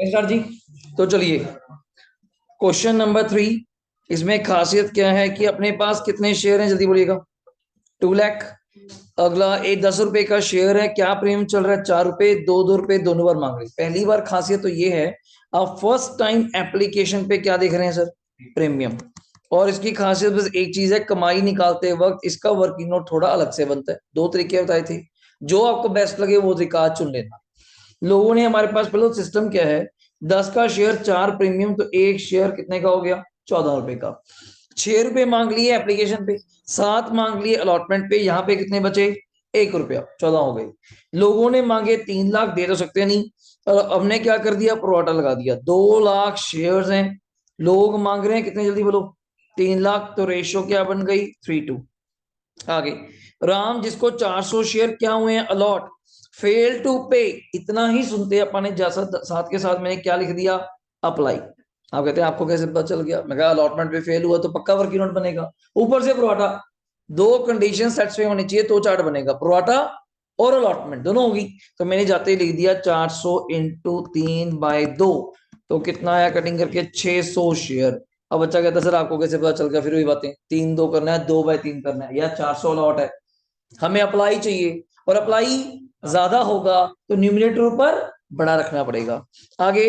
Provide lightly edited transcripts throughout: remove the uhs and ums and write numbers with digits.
Sir जी, तो चलिए question number 3। इसमें खासियत क्या है कि अपने पास कितने शेयर हैं, जल्दी बोलिएगा। 2 लाख। अगला एक 10 रुपए का शेयर है, क्या प्रीमियम चल रहा है? 4 रुपए, दो दो रुपए दोनों बार मांग रहे हैं। पहली बार खासियत तो ये है, आप फर्स्ट टाइम एप्लीकेशन पे क्या देख रहे हैं सर? प्रीमियम। और इसकी खासियत बस एक चीज है, कमाई निकालते वक्त इसका वर्किंग नोट थोड़ा अलग से बनता है। दो तरीके बताए थे, जो आपको बेस्ट लगे वो तरीका आज चुन लेना। लोगों ने हमारे पास पहले सिस्टम क्या है, 10 का शेयर 4 प्रीमियम, तो एक शेयर कितने का हो गया? 14 रुपए का। 6 रुपए मांग लिए एप्लीकेशन पे, 7 मांग लिए अलॉटमेंट पे, यहाँ पे कितने बचे? 1 रुपया, 14 हो गए। लोगों ने मांगे 3 लाख, दे तो सकते नहीं, और हमने क्या कर दिया, प्रोवाटा लगा दिया। 2 लाख शेयर्स हैं, लोग मांग रहे हैं कितने, जल्दी बोलो। 3 लाख, तो रेशो क्या बन गई? 3:2। आगे, राम जिसको 400 शेयर क्या हुए हैं अलॉट, फेल टू पे, इतना ही सुनते अपन ने जैसा साथ के साथ मैंने क्या लिख दिया? अप्लाई। आप कहते हैं आपको कैसे पता चल गया? मैं कहा अलॉटमेंट पे फेल हुआ तो पक्का वर्किंग नोट बनेगा। ऊपर से प्रोवाटा, दो कंडीशन सेटिस्फाई होनी चाहिए तो चार्ट बनेगा, प्रोवाटा और अलॉटमेंट दोनों होगी। तो मैंने जाते ही लिख दिया 400 इंटू 3/2, तो कितना आया कटिंग करके? 600 शेयर। अब बच्चा कहता है सर आपको कैसे पता चल गया? फिर वही बातें, 3/2 करना है, 2/3 करना है, या 400 लॉट है, हमें अप्लाई चाहिए, और अप्लाई ज्यादा होगा तो न्यूमिनेटर ऊपर बड़ा रखना पड़ेगा। आगे,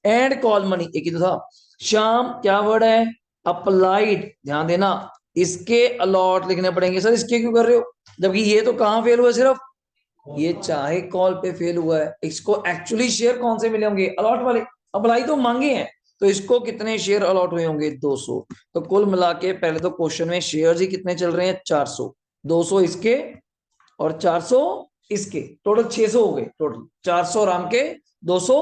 एंड कॉल मनी, एक ही तो था। शाम क्या वर्ड है? अप्लाइड, ध्यान देना। इसके अलॉट लिखने पड़ेंगे। सर इसके क्यों कर रहे हो, जबकि ये तो कहां फेल हुआ? सिर्फ ये चाहे कॉल पे फेल हुआ है, इसको एक्चुअली शेयर कौन से मिले होंगे? अलॉट वाले। अप्लाई तो मांगे हैं, तो इसको कितने शेयर अलॉट हुए होंगे? 200। तो कुल मिला के पहले तो क्वेश्चन में शेयर ही कितने चल रहे हैं? 400। 200 इसके और 400 इसके, टोटल 600 हो गए। टोटल 400 राम के, 200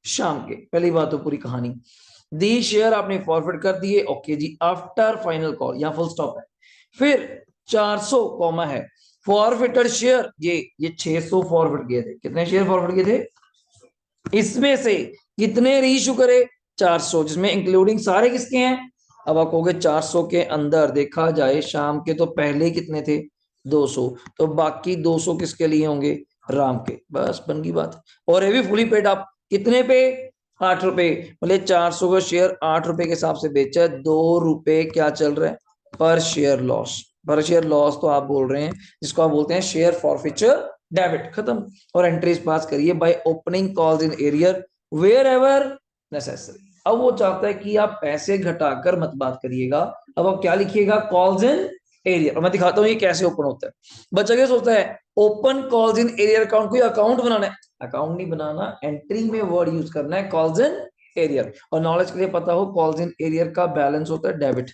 शाम के। पहली बात तो पूरी कहानी। दी शेयर आपने फॉरवर्ड कर दिए, ओके जी। आफ्टर फाइनल कॉल, यहां फुल स्टॉप है। फिर 400 कॉमा है, फॉरवर्डेड शेयर, ये 600 फॉरवर्ड किए थे। कितने शेयर फॉरवर्ड किए थे? इसमें से कितने रीइश्यू करे? 400, जिसमें इंक्लूडिंग सारे किसके हैं? अब आप कहोगे 400 के अंदर देखा जाए शाम के तो पहले कितने थे? 200, तो बाकी 200 किसके लिए होंगे? राम के। बस बन गई बात। और ये भी फुली पेड आप कितने पे? 8 रुपए। मतलब 400 का शेयर 8 रुपए के हिसाब से बेचा है, 2 रुपए क्या चल रहा है? पर शेयर लॉस। पर शेयर लॉस तो आप बोल रहे हैं जिसको आप बोलते हैं शेयर फॉरफिचर डेबिट, खत्म। और एंट्रीज पास करिए by opening calls in arrear wherever necessary. अब वो चाहता है कि आप पैसे घटाकर मत बात करिएगा। अब आप क्या लिखिएगा? Calls in arrear. और मैं दिखाता हूँ ये कैसे ओपन होता है। बच्चा क्या सोचता है? Open calls in arrear account, कोई अकाउंट बनाना है? अकाउंट नहीं बनाना, एंट्री में वर्ड यूज करना है कॉल्स इन एरियर। और नॉलेज के लिए पता हो, कॉल्स इन एरियर का बैलेंस होता है डेबिट।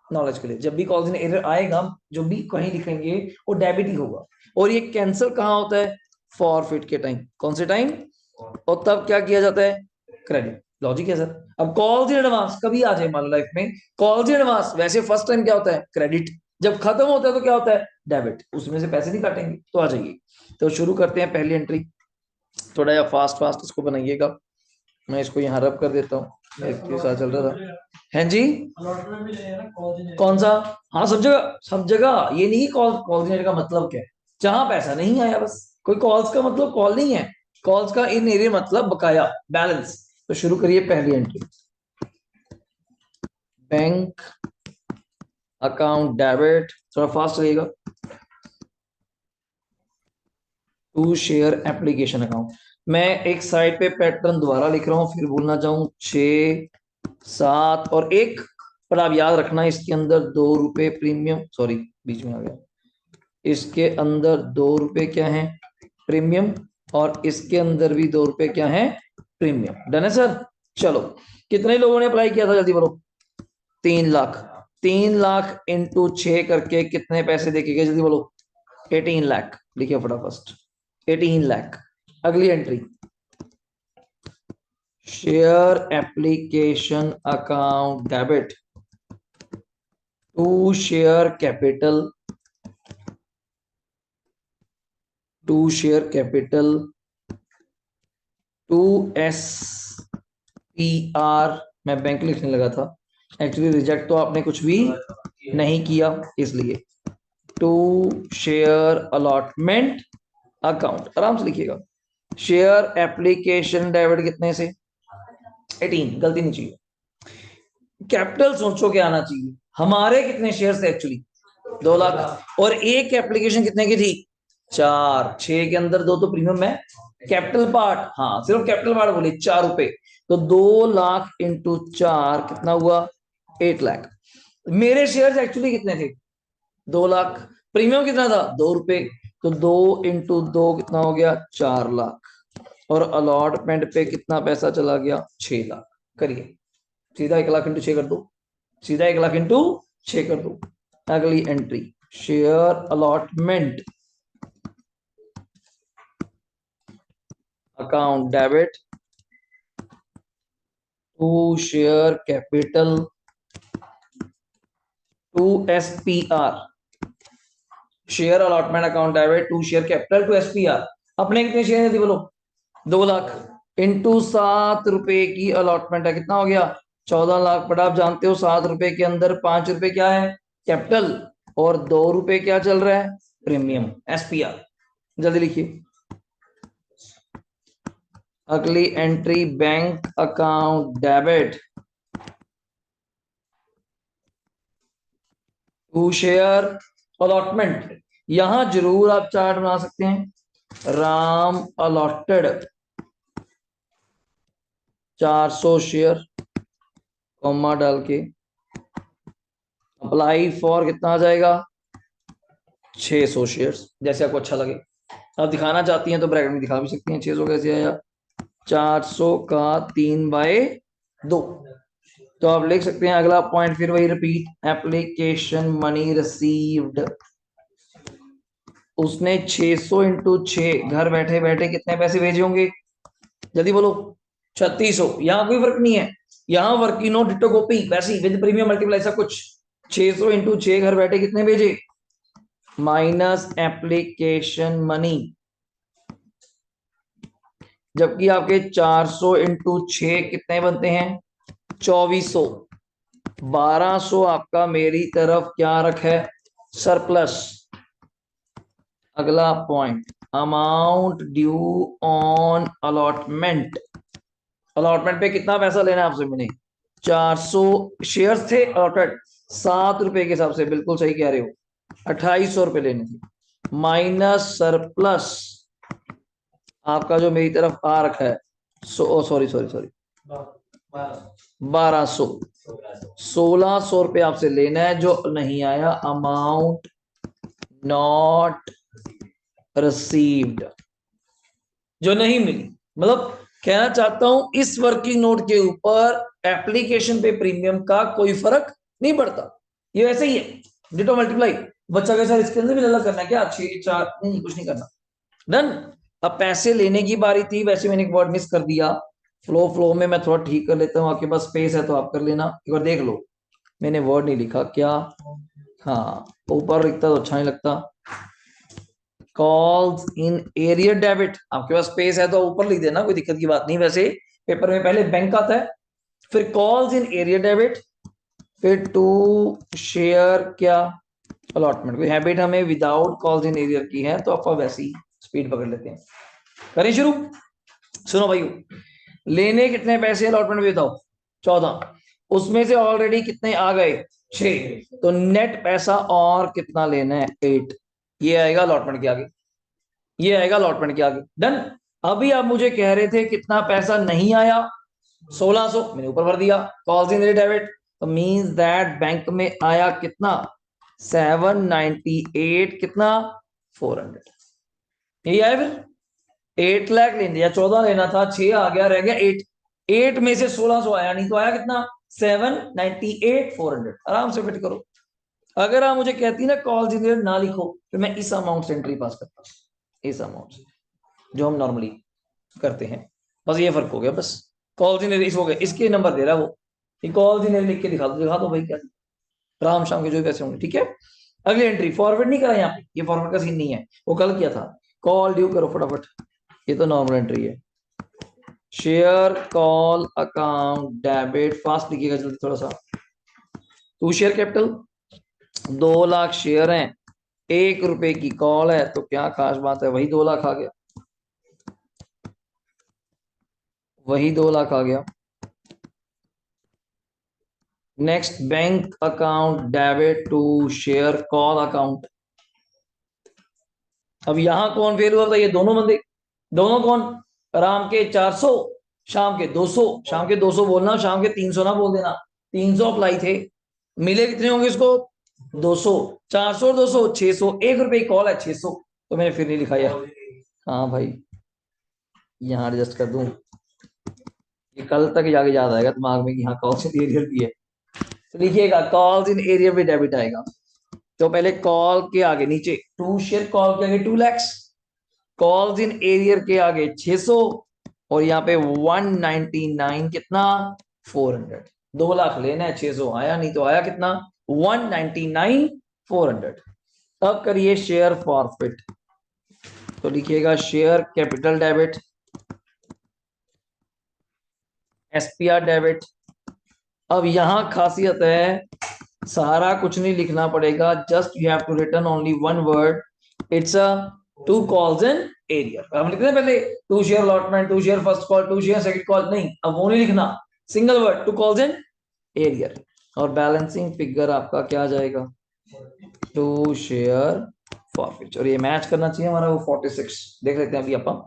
नॉलेज के लिए, जब भी कॉल्स इन एरियर आएगा, जो भी कहीं लिखेंगे वो डेबिट ही होगा। और ये कैंसिल कहाँ होता है? फॉरफिट के टाइम। कौन से टाइम? और तब क्या किया जाता है? क्रेडिट। लॉजिक है सर। अब कॉल्स इन एडवांस कभी आ जाए मान लो लाइफ में, कॉल्स इन एडवांस वैसे फर्स्ट टाइम क्या होता है? क्रेडिट। जब खत्म होता है तो क्या होता है? डेबिट। उसमें से पैसे नहीं काटेंगे। तो आ जाइए, तो शुरू करते हैं पहली एंट्री। थोड़ा या फास्ट फास्ट इसको बनाइएगा। मैं इसको यहाँ रब कर देता हूँ, इसके साथ चल रहा था। हैं जी, कौन सा? हाँ सब जगह, सब जगह। ये नहीं कॉल कोऑर्डिनेटर का मतलब क्या है? जहां पैसा नहीं आया बस। कोई कॉल्स का मतलब कॉल नहीं है, कॉल्स का इन एरिया मतलब बकाया, बैलेंस। तो शुरू करिए पहली एंट्री। बैंक अकाउंट डेबिट, थोड़ा फास्ट रहेगा। To share application account. मैं एक साइड पे पैटर्न दोबारा लिख रहा हूं, फिर भूलना चाहूं। 6 7 और 1, पर आप याद रखना इसके अंदर 2 रुपए प्रीमियम, सॉरी बीच में आ गया। इसके अंदर 2 रुपए क्या है? प्रीमियम। और इसके अंदर भी 2 रुपए क्या है? प्रीमियम। डन है सर। चलो, कितने लोगों ने अप्लाई किया था, जल्दी बोलो। 3 लाख। 3 लाख इंटू 6 करके कितने पैसे देखे गए, जल्दी बोलो। 18 लाख। लिखिए फटाफट, 18 लाख। अगली entry, share application account debit to share capital, to share capital to S P R. मैं बैंक लिखने लगा था, एक्चुअली रिजेक्ट तो आपने कुछ भी नहीं किया, इसलिए टू शेयर अलॉटमेंट अकाउंट, आराम से लिखिएगा। शेयर एप्लीकेशन डेबिट कितने से? 18, गलती नहीं चाहिए। कैपिटल सोचो क्या आना चाहिए, हमारे कितने शेयर थे एक्चुअली, 2 लाख, और एक एप्लीकेशन कितने की थी, 4, 6 के अंदर 2 तो प्रीमियम है, कैपिटल पार्ट, हाँ सिर्फ कैपिटल पार्ट बोले, 4 रुपए, तो 2 लाख इंटू 4 कितना हुआ, 8 लाख। मेरे शेयर एक्चुअली कितने थे, 2 लाख, प्रीमियम कितना था, 2 रुपए, तो 2 इंटू 2 कितना हो गया, 4 लाख, और अलॉटमेंट पे कितना पैसा चला गया, 6 लाख। करिए, सीधा 1 लाख इंटू 6 कर दो, सीधा 1 लाख इंटू 6 कर दो। अगली entry, share allotment account debit to share capital to SPR, share allotment account debit to share capital to SPR. अपने कितने शेयर थे बोलो, 2 लाख, इंटू 7 रुपए की अलॉटमेंट है, कितना हो गया, 14 लाख। बट आप जानते हो 7 रुपए के अंदर 5 रुपए क्या है, कैपिटल, और 2 रुपए क्या चल रहा है, प्रीमियम, एसपीआर। जल्दी लिखिए। अगली entry, bank account debit to share allotment. यहां जरूर आप चार्ट बना सकते हैं, राम अलॉटेड 400 शेयर, कॉमा डाल के, अप्लाई फॉर कितना आ जाएगा, 600 शेयर्स, जैसे आपको अच्छा लगे। आप दिखाना चाहती हैं तो ब्रैकेट में दिखा भी सकती हैं, 600 कैसे आया, 400 का 3/2। तो आप लिख सकते हैं अगला पॉइंट, फिर वही रिपीट, एप्लीकेशन मनी रिसीव्ड, उसने 600 इंटू 6 घर बैठे बैठे कितने पैसे भेजे होंगे, जल्दी बोलो, 3600। यहाँ कोई फर्क नहीं है, यहाँ वर्किंग नोट डिटो कॉपी वैसी विद प्रीमियम मल्टीप्लाई सब कुछ, 600 इंटू 6 घर बैठे कितने भेजे, माइनस एप्लीकेशन मनी, जबकि आपके 400 इंटू 6 कितने बनते हैं, 2400, 1200 आपका मेरी तरफ क्या रखा है, सरप्लस। अगला point, amount due on allotment, allotment पे कितना पैसा लेना है आपसे मैंने, 400 शेयर्स थे अलॉटेड, 7 रुपए के हिसाब से, बिल्कुल सही कह रहे हो, 2800 रुपए लेने थे, माइनस सरप्लस आपका जो मेरी तरफ आ रखा है, सॉरी सॉरी सॉरी, 1200, 1600 रुपए आपसे लेना है, जो नहीं आया, अमाउंट नॉट रिसीव्ड, जो नहीं मिली। मतलब कहना चाहता हूं इस वर्किंग नोट के ऊपर एप्लीकेशन पे प्रीमियम का कोई फर्क नहीं पड़ता, ये वैसे ही है, डिटो मल्टीप्लाई। बच्चा कैसा, इसके अंदर भी अलग करना है क्या, 6 4, नहीं कुछ नहीं करना, डन। अब पैसे लेने की बारी थी, वैसे मैंने एक वर्ड मिस कर दिया, फ्लो में मैं थोड़ा ठीक कर लेता हूँ, आपके पास स्पेस है तो आप कर लेना, एक बार देख लो, मैंने वर्ड नहीं लिखा क्या, हाँ ऊपर लिखता तो अच्छा नहीं लगता, कॉल्स इन एरियर डेबिट, आपके पास स्पेस है तो ऊपर लिख देना, कोई दिक्कत की बात नहीं, वैसे पेपर में पहले बैंक आता है, फिर कॉल्स इन एरियर डेबिट, फिर टू शेयर क्या अलॉटमेंट। कोई हैबिट हमें विदाउट कॉल्स इन एरियर की है तो आप वैसी स्पीड पकड़ लेते हैं। करें शुरू, सुनो भाई, लेने कितने पैसे अलॉटमेंट में बताओ, 14, उसमें से ऑलरेडी कितने आ गए, 6, तो नेट पैसा और कितना लेना है, 8, ये आएगा अलॉटमेंट के आगे, ये आएगा अलॉटमेंट के आगे, डन। अभी आप मुझे कह रहे थे कितना पैसा नहीं आया, 1600, मैंने ऊपर भर दिया, कॉल्स इन डेबिट, तो मींस दैट बैंक में आया कितना, 798, कितना, 400, यही आया फिर, 8 लाख लेने दिया, 14 लेना था, 6 आ गया, रह गया 8, 8 में से 1600 आया, नहीं तो आया कितना, 798 400, आराम से फिट करो। अगर आप मुझे कहती ना कॉल्स इन ना लिखो, फिर मैं इस अमाउंट से एंट्री पास करता, इस अमाउंट से जो हम नॉर्मली करते हैं, बस ये फर्क हो गया, बस कॉल्स इन इस हो गए, इसके नंबर दे रहा है वो, कॉल्स इन लिख के दिखा दो भाई, क्या राम शाम के जो पैसे होंगे, ठीक है। अगली एंट्री, फॉरवर्ड नहीं करा यहाँ पे, ये फॉरवर्ड का सीन नहीं है, वो कल किया था, कॉल ड्यू करो फटाफट, ये तो नॉर्मल एंट्री है, share call account debit, fast लिखिएगा जल्दी थोड़ा सा, to share capital, 2 lakh share हैं, 1 रुपए की कॉल है, तो क्या खास बात है, वही 2 लाख आ गया, वही 2 लाख आ गया, next bank account debit to share call account. अब यहां कौन फेल हुआ था? ये दोनों बंदे। दोनों कौन? राम के 400, शाम के 200। शाम के 200 बोलना, शाम के 300 ना बोल देना। 300 अप्लाई थे, मिले कितने होंगे इसको? 200। 400 और 200 600। 1 रुपए की कॉल है 600, तो मैंने फिर नहीं लिखा यार। हाँ भाई, यहाँ एडजस्ट कर दूं, ये कल तक जाके याद आएगा दिमाग में कि हाँ कॉल्स इन एरियर भी है। तो लिखिएगा कॉल्स इन एरियर में डेबिट आएगा। तो पहले कॉल के आगे नीचे टू शेयर, कॉल के आगे 2 lakhs, कॉल्स इन एरियर के आगे 600, और यहाँ पे 199 कितना? 400। 2 लाख लेना है, 600 आया, नहीं तो आया कितना? 199 400। अब करिए शेयर फॉरफिट। तो लिखिएगा share capital debit, SPR debit. अब यहां खासियत है, सारा कुछ नहीं लिखना पड़ेगा, just you have to written only one word, it's a to calls in arrear. हम लिखते हैं पहले to share allotment, to share first call, to share second call, नहीं अब वो नहीं लिखना, single word to calls in arrear. और बैलेंसिंग फिगर आपका क्या आ जाएगा? To share forfeit. और ये मैच करना चाहिए हमारा वो 46। देख लेते हैं अभी अपन।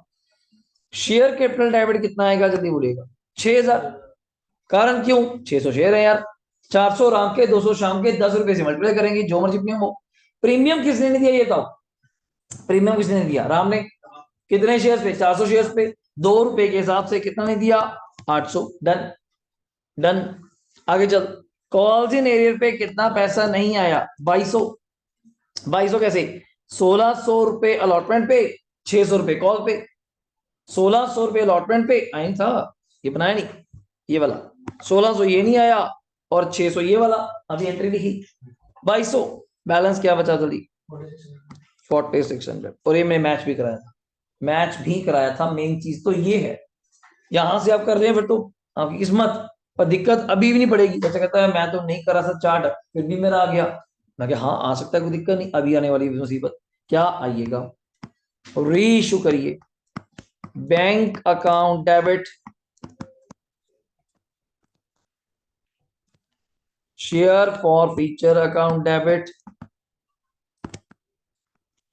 शेयर कैपिटल डेबिट कितना आएगा जल्दी बोलिएगा? 6000। कारण क्यों? 600 शेयर है यार। 400 राम के, 200 शाम के, 10 रुपए से मल्टीप्लाई करेंगे, जो मर्जी प्रीमियम हो। प्रीमियम किसने नहीं दिया ये बताओ? प्रीमियम किसने नहीं दिया? राम ने। कितने शेयर्स पे? 400 शेयर्स पे। 2 रुपए के हिसाब से कितना नहीं दिया? 800। डन। डन। आगे चल। कॉल्स इन एरियर पे कितना पैसा नहीं आया? 2200। 2200 कैसे? 1600 रुपए अलॉटमेंट पे, 600 रुपए कॉल पे। 1600 रुपए अलॉटमेंट पे आई था, ये बनाया नहीं, ये वाला। 1600 ये नहीं आया, और 600 ये वाला। अभी एंट्री लिखी 2200। बैलेंस क्या बचा जल्दी? 4600। और ये मैं मैच भी कराया था, मैच भी कराया था। मेन चीज तो ये है, यहां से आप कर रहे हैं फिर तो आपकी किस्मत। पर दिक्कत अभी भी नहीं पड़ेगी। जैसे कहता है मैं तो नहीं करा था चार्ट, फिर भी मेरा आ गया। मैं कहा हाँ आ सकता है, कोई दिक्कत नहीं। अभी आने वाली मुसीबत क्या आइएगा? री इशू करिए bank account debit share forfeiture account debit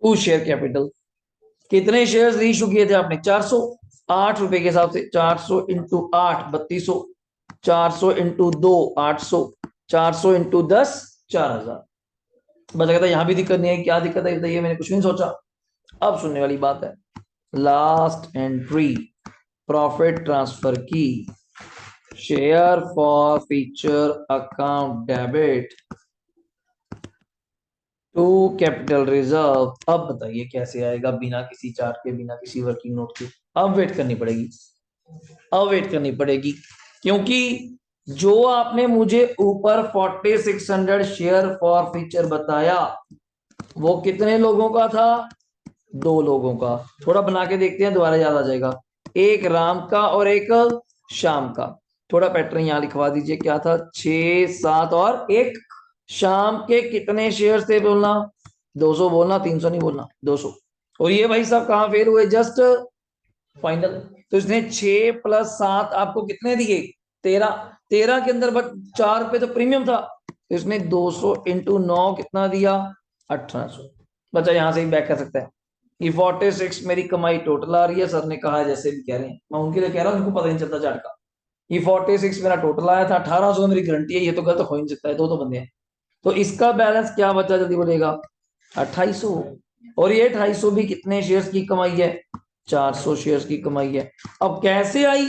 to share capital. कितने शेयर्स रीइश्यू किए थे आपने? 400। 8 रुपए के हिसाब से 400 इंटू 8 3200, 400 इंटू 2 800, 400 इंटू 10 4000। बचा कहता यहाँ भी दिक्कत नहीं है, क्या दिक्कत है बताइए? मैंने कुछ नहीं सोचा। अब सुनने वाली बात है, लास्ट एंट्री प्रॉफिट ट्रांसफर की, share forfeiture account debit to capital reserve. अब बताइए कैसे आएगा बिना किसी चार्ट के, बिना किसी वर्किंग नोट के? अब वेट करनी पड़ेगी, अब वेट करनी पड़ेगी, क्योंकि जो आपने मुझे ऊपर 4600 शेयर फॉर फीचर बताया, वो कितने लोगों का था? 2 लोगों का। थोड़ा बना के देखते हैं, दोबारा याद आ जाएगा। एक राम का और एक शाम का। थोड़ा पैटर्न यहाँ लिखवा दीजिए, क्या था? 6 7 और 1। शाम के कितने शेयर थे बोलना? 200 बोलना, 300 नहीं बोलना, 200। और ये भाई साहब कहाँ फेल हुए? Just final. तो इसने 6 प्लस 7 आपको कितने दिए? 13। 13 के अंदर बट 4 रुपए तो प्रीमियम था, तो इसने 200 इंटू 9 कितना दिया? 1800। बच्चा यहाँ से ही बैक कर सकता है। ये 46 मेरी कमाई टोटल आ रही है, सर ने कहा जैसे भी कह रहे हैं, मैं उनके लिए कह रहा हूँ, उनको पता नहीं चलता चार्ट का। ये 46 मेरा टोटल आया था, 1800 मेरी गारंटी है, ये तो गलत हो ही नहीं सकता है, दो तो बंदे हैं। तो इसका बैलेंस क्या बचा जल्दी बोलेगा? 2800। और ये 2800 भी कितने शेयर्स की कमाई है? 400 शेयर्स की कमाई है। अब कैसे आई,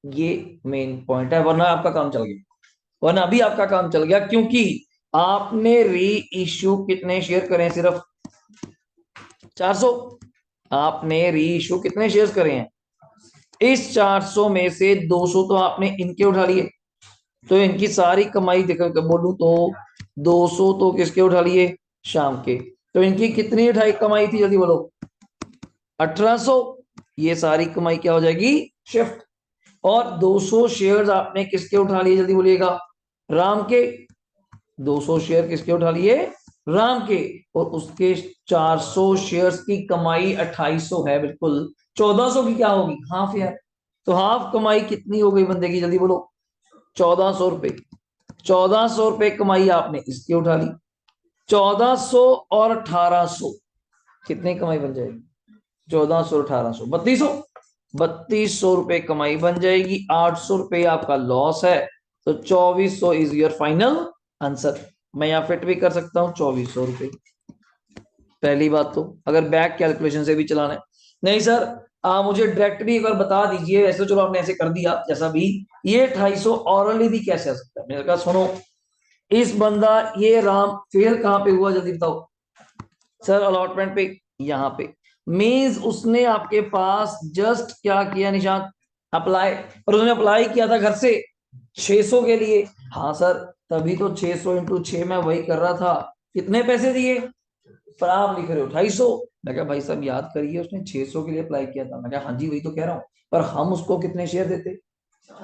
ये मेन पॉइंट है, वरना आपका काम चल गया। वरना अभी आपका काम चल गया, क्योंकि आपने री इश्यू कितने शेयर करें? सिर्फ 400। आपने री इश्यू कितने शेयर करे हैं? इस 400 में से 200 तो आपने इनके उठा लिए, तो इनकी सारी कमाई देखो बोलूं तो 200 तो किसके उठा लिए? शाम के। तो इनकी कितनी उठाई कमाई थी जल्दी बोलो? 1800। ये सारी कमाई क्या हो जाएगी? शिफ्ट। और 200 शेयर्स आपने किसके उठा लिए जल्दी बोलिएगा? राम के। 200 शेयर किसके उठा लिए? राम के। और उसके 400 शेयर्स की कमाई 2800 है, बिल्कुल। 1400 की क्या होगी? हाफ यार। तो हाफ कमाई कितनी हो गई बंदे की जल्दी बोलो? 1400 रुपए। 1400 रुपए कमाई आपने इसकी उठा ली, 1400 और 1800 कितने कमाई बन जाएगी? 1400 1800 3200, 3200 रुपए कमाई बन जाएगी, 800 रुपए आपका लॉस है, तो 2400 इज योर फाइनल आंसर। मैं यहाँ फिट भी कर सकता हूँ 2400 रुपए। पहली बात तो अगर बैक कैलकुलेशन से भी चलाना है, नहीं सर मुझे डायरेक्ट भी एक बार बता दीजिए, वैसे तो चलो आपने ऐसे कर दिया जैसा भी, ये 250 ऑरली भी कैसे आ सकता है? मैंने कहा सुनो, इस बंदा ये राम फेल कहाँ पे हुआ जल्दी बताओ सर? अलॉटमेंट पे, यहाँ पे। मींस उसने आपके पास जस्ट क्या किया निशांत? अप्लाई। और उसने अप्लाई किया था घर से 600 के लिए। हाँ सर, तभी तो 600 इंटू 6 मैं वही कर रहा था। कितने पैसे दिए? पर आप लिख रहे हो 250। मैं कहा भाई साहब याद करिए, उसने 600 के लिए अप्लाई किया था। मैं कहा हाँ जी वही तो कह रहा हूँ, पर हम उसको कितने शेयर देते?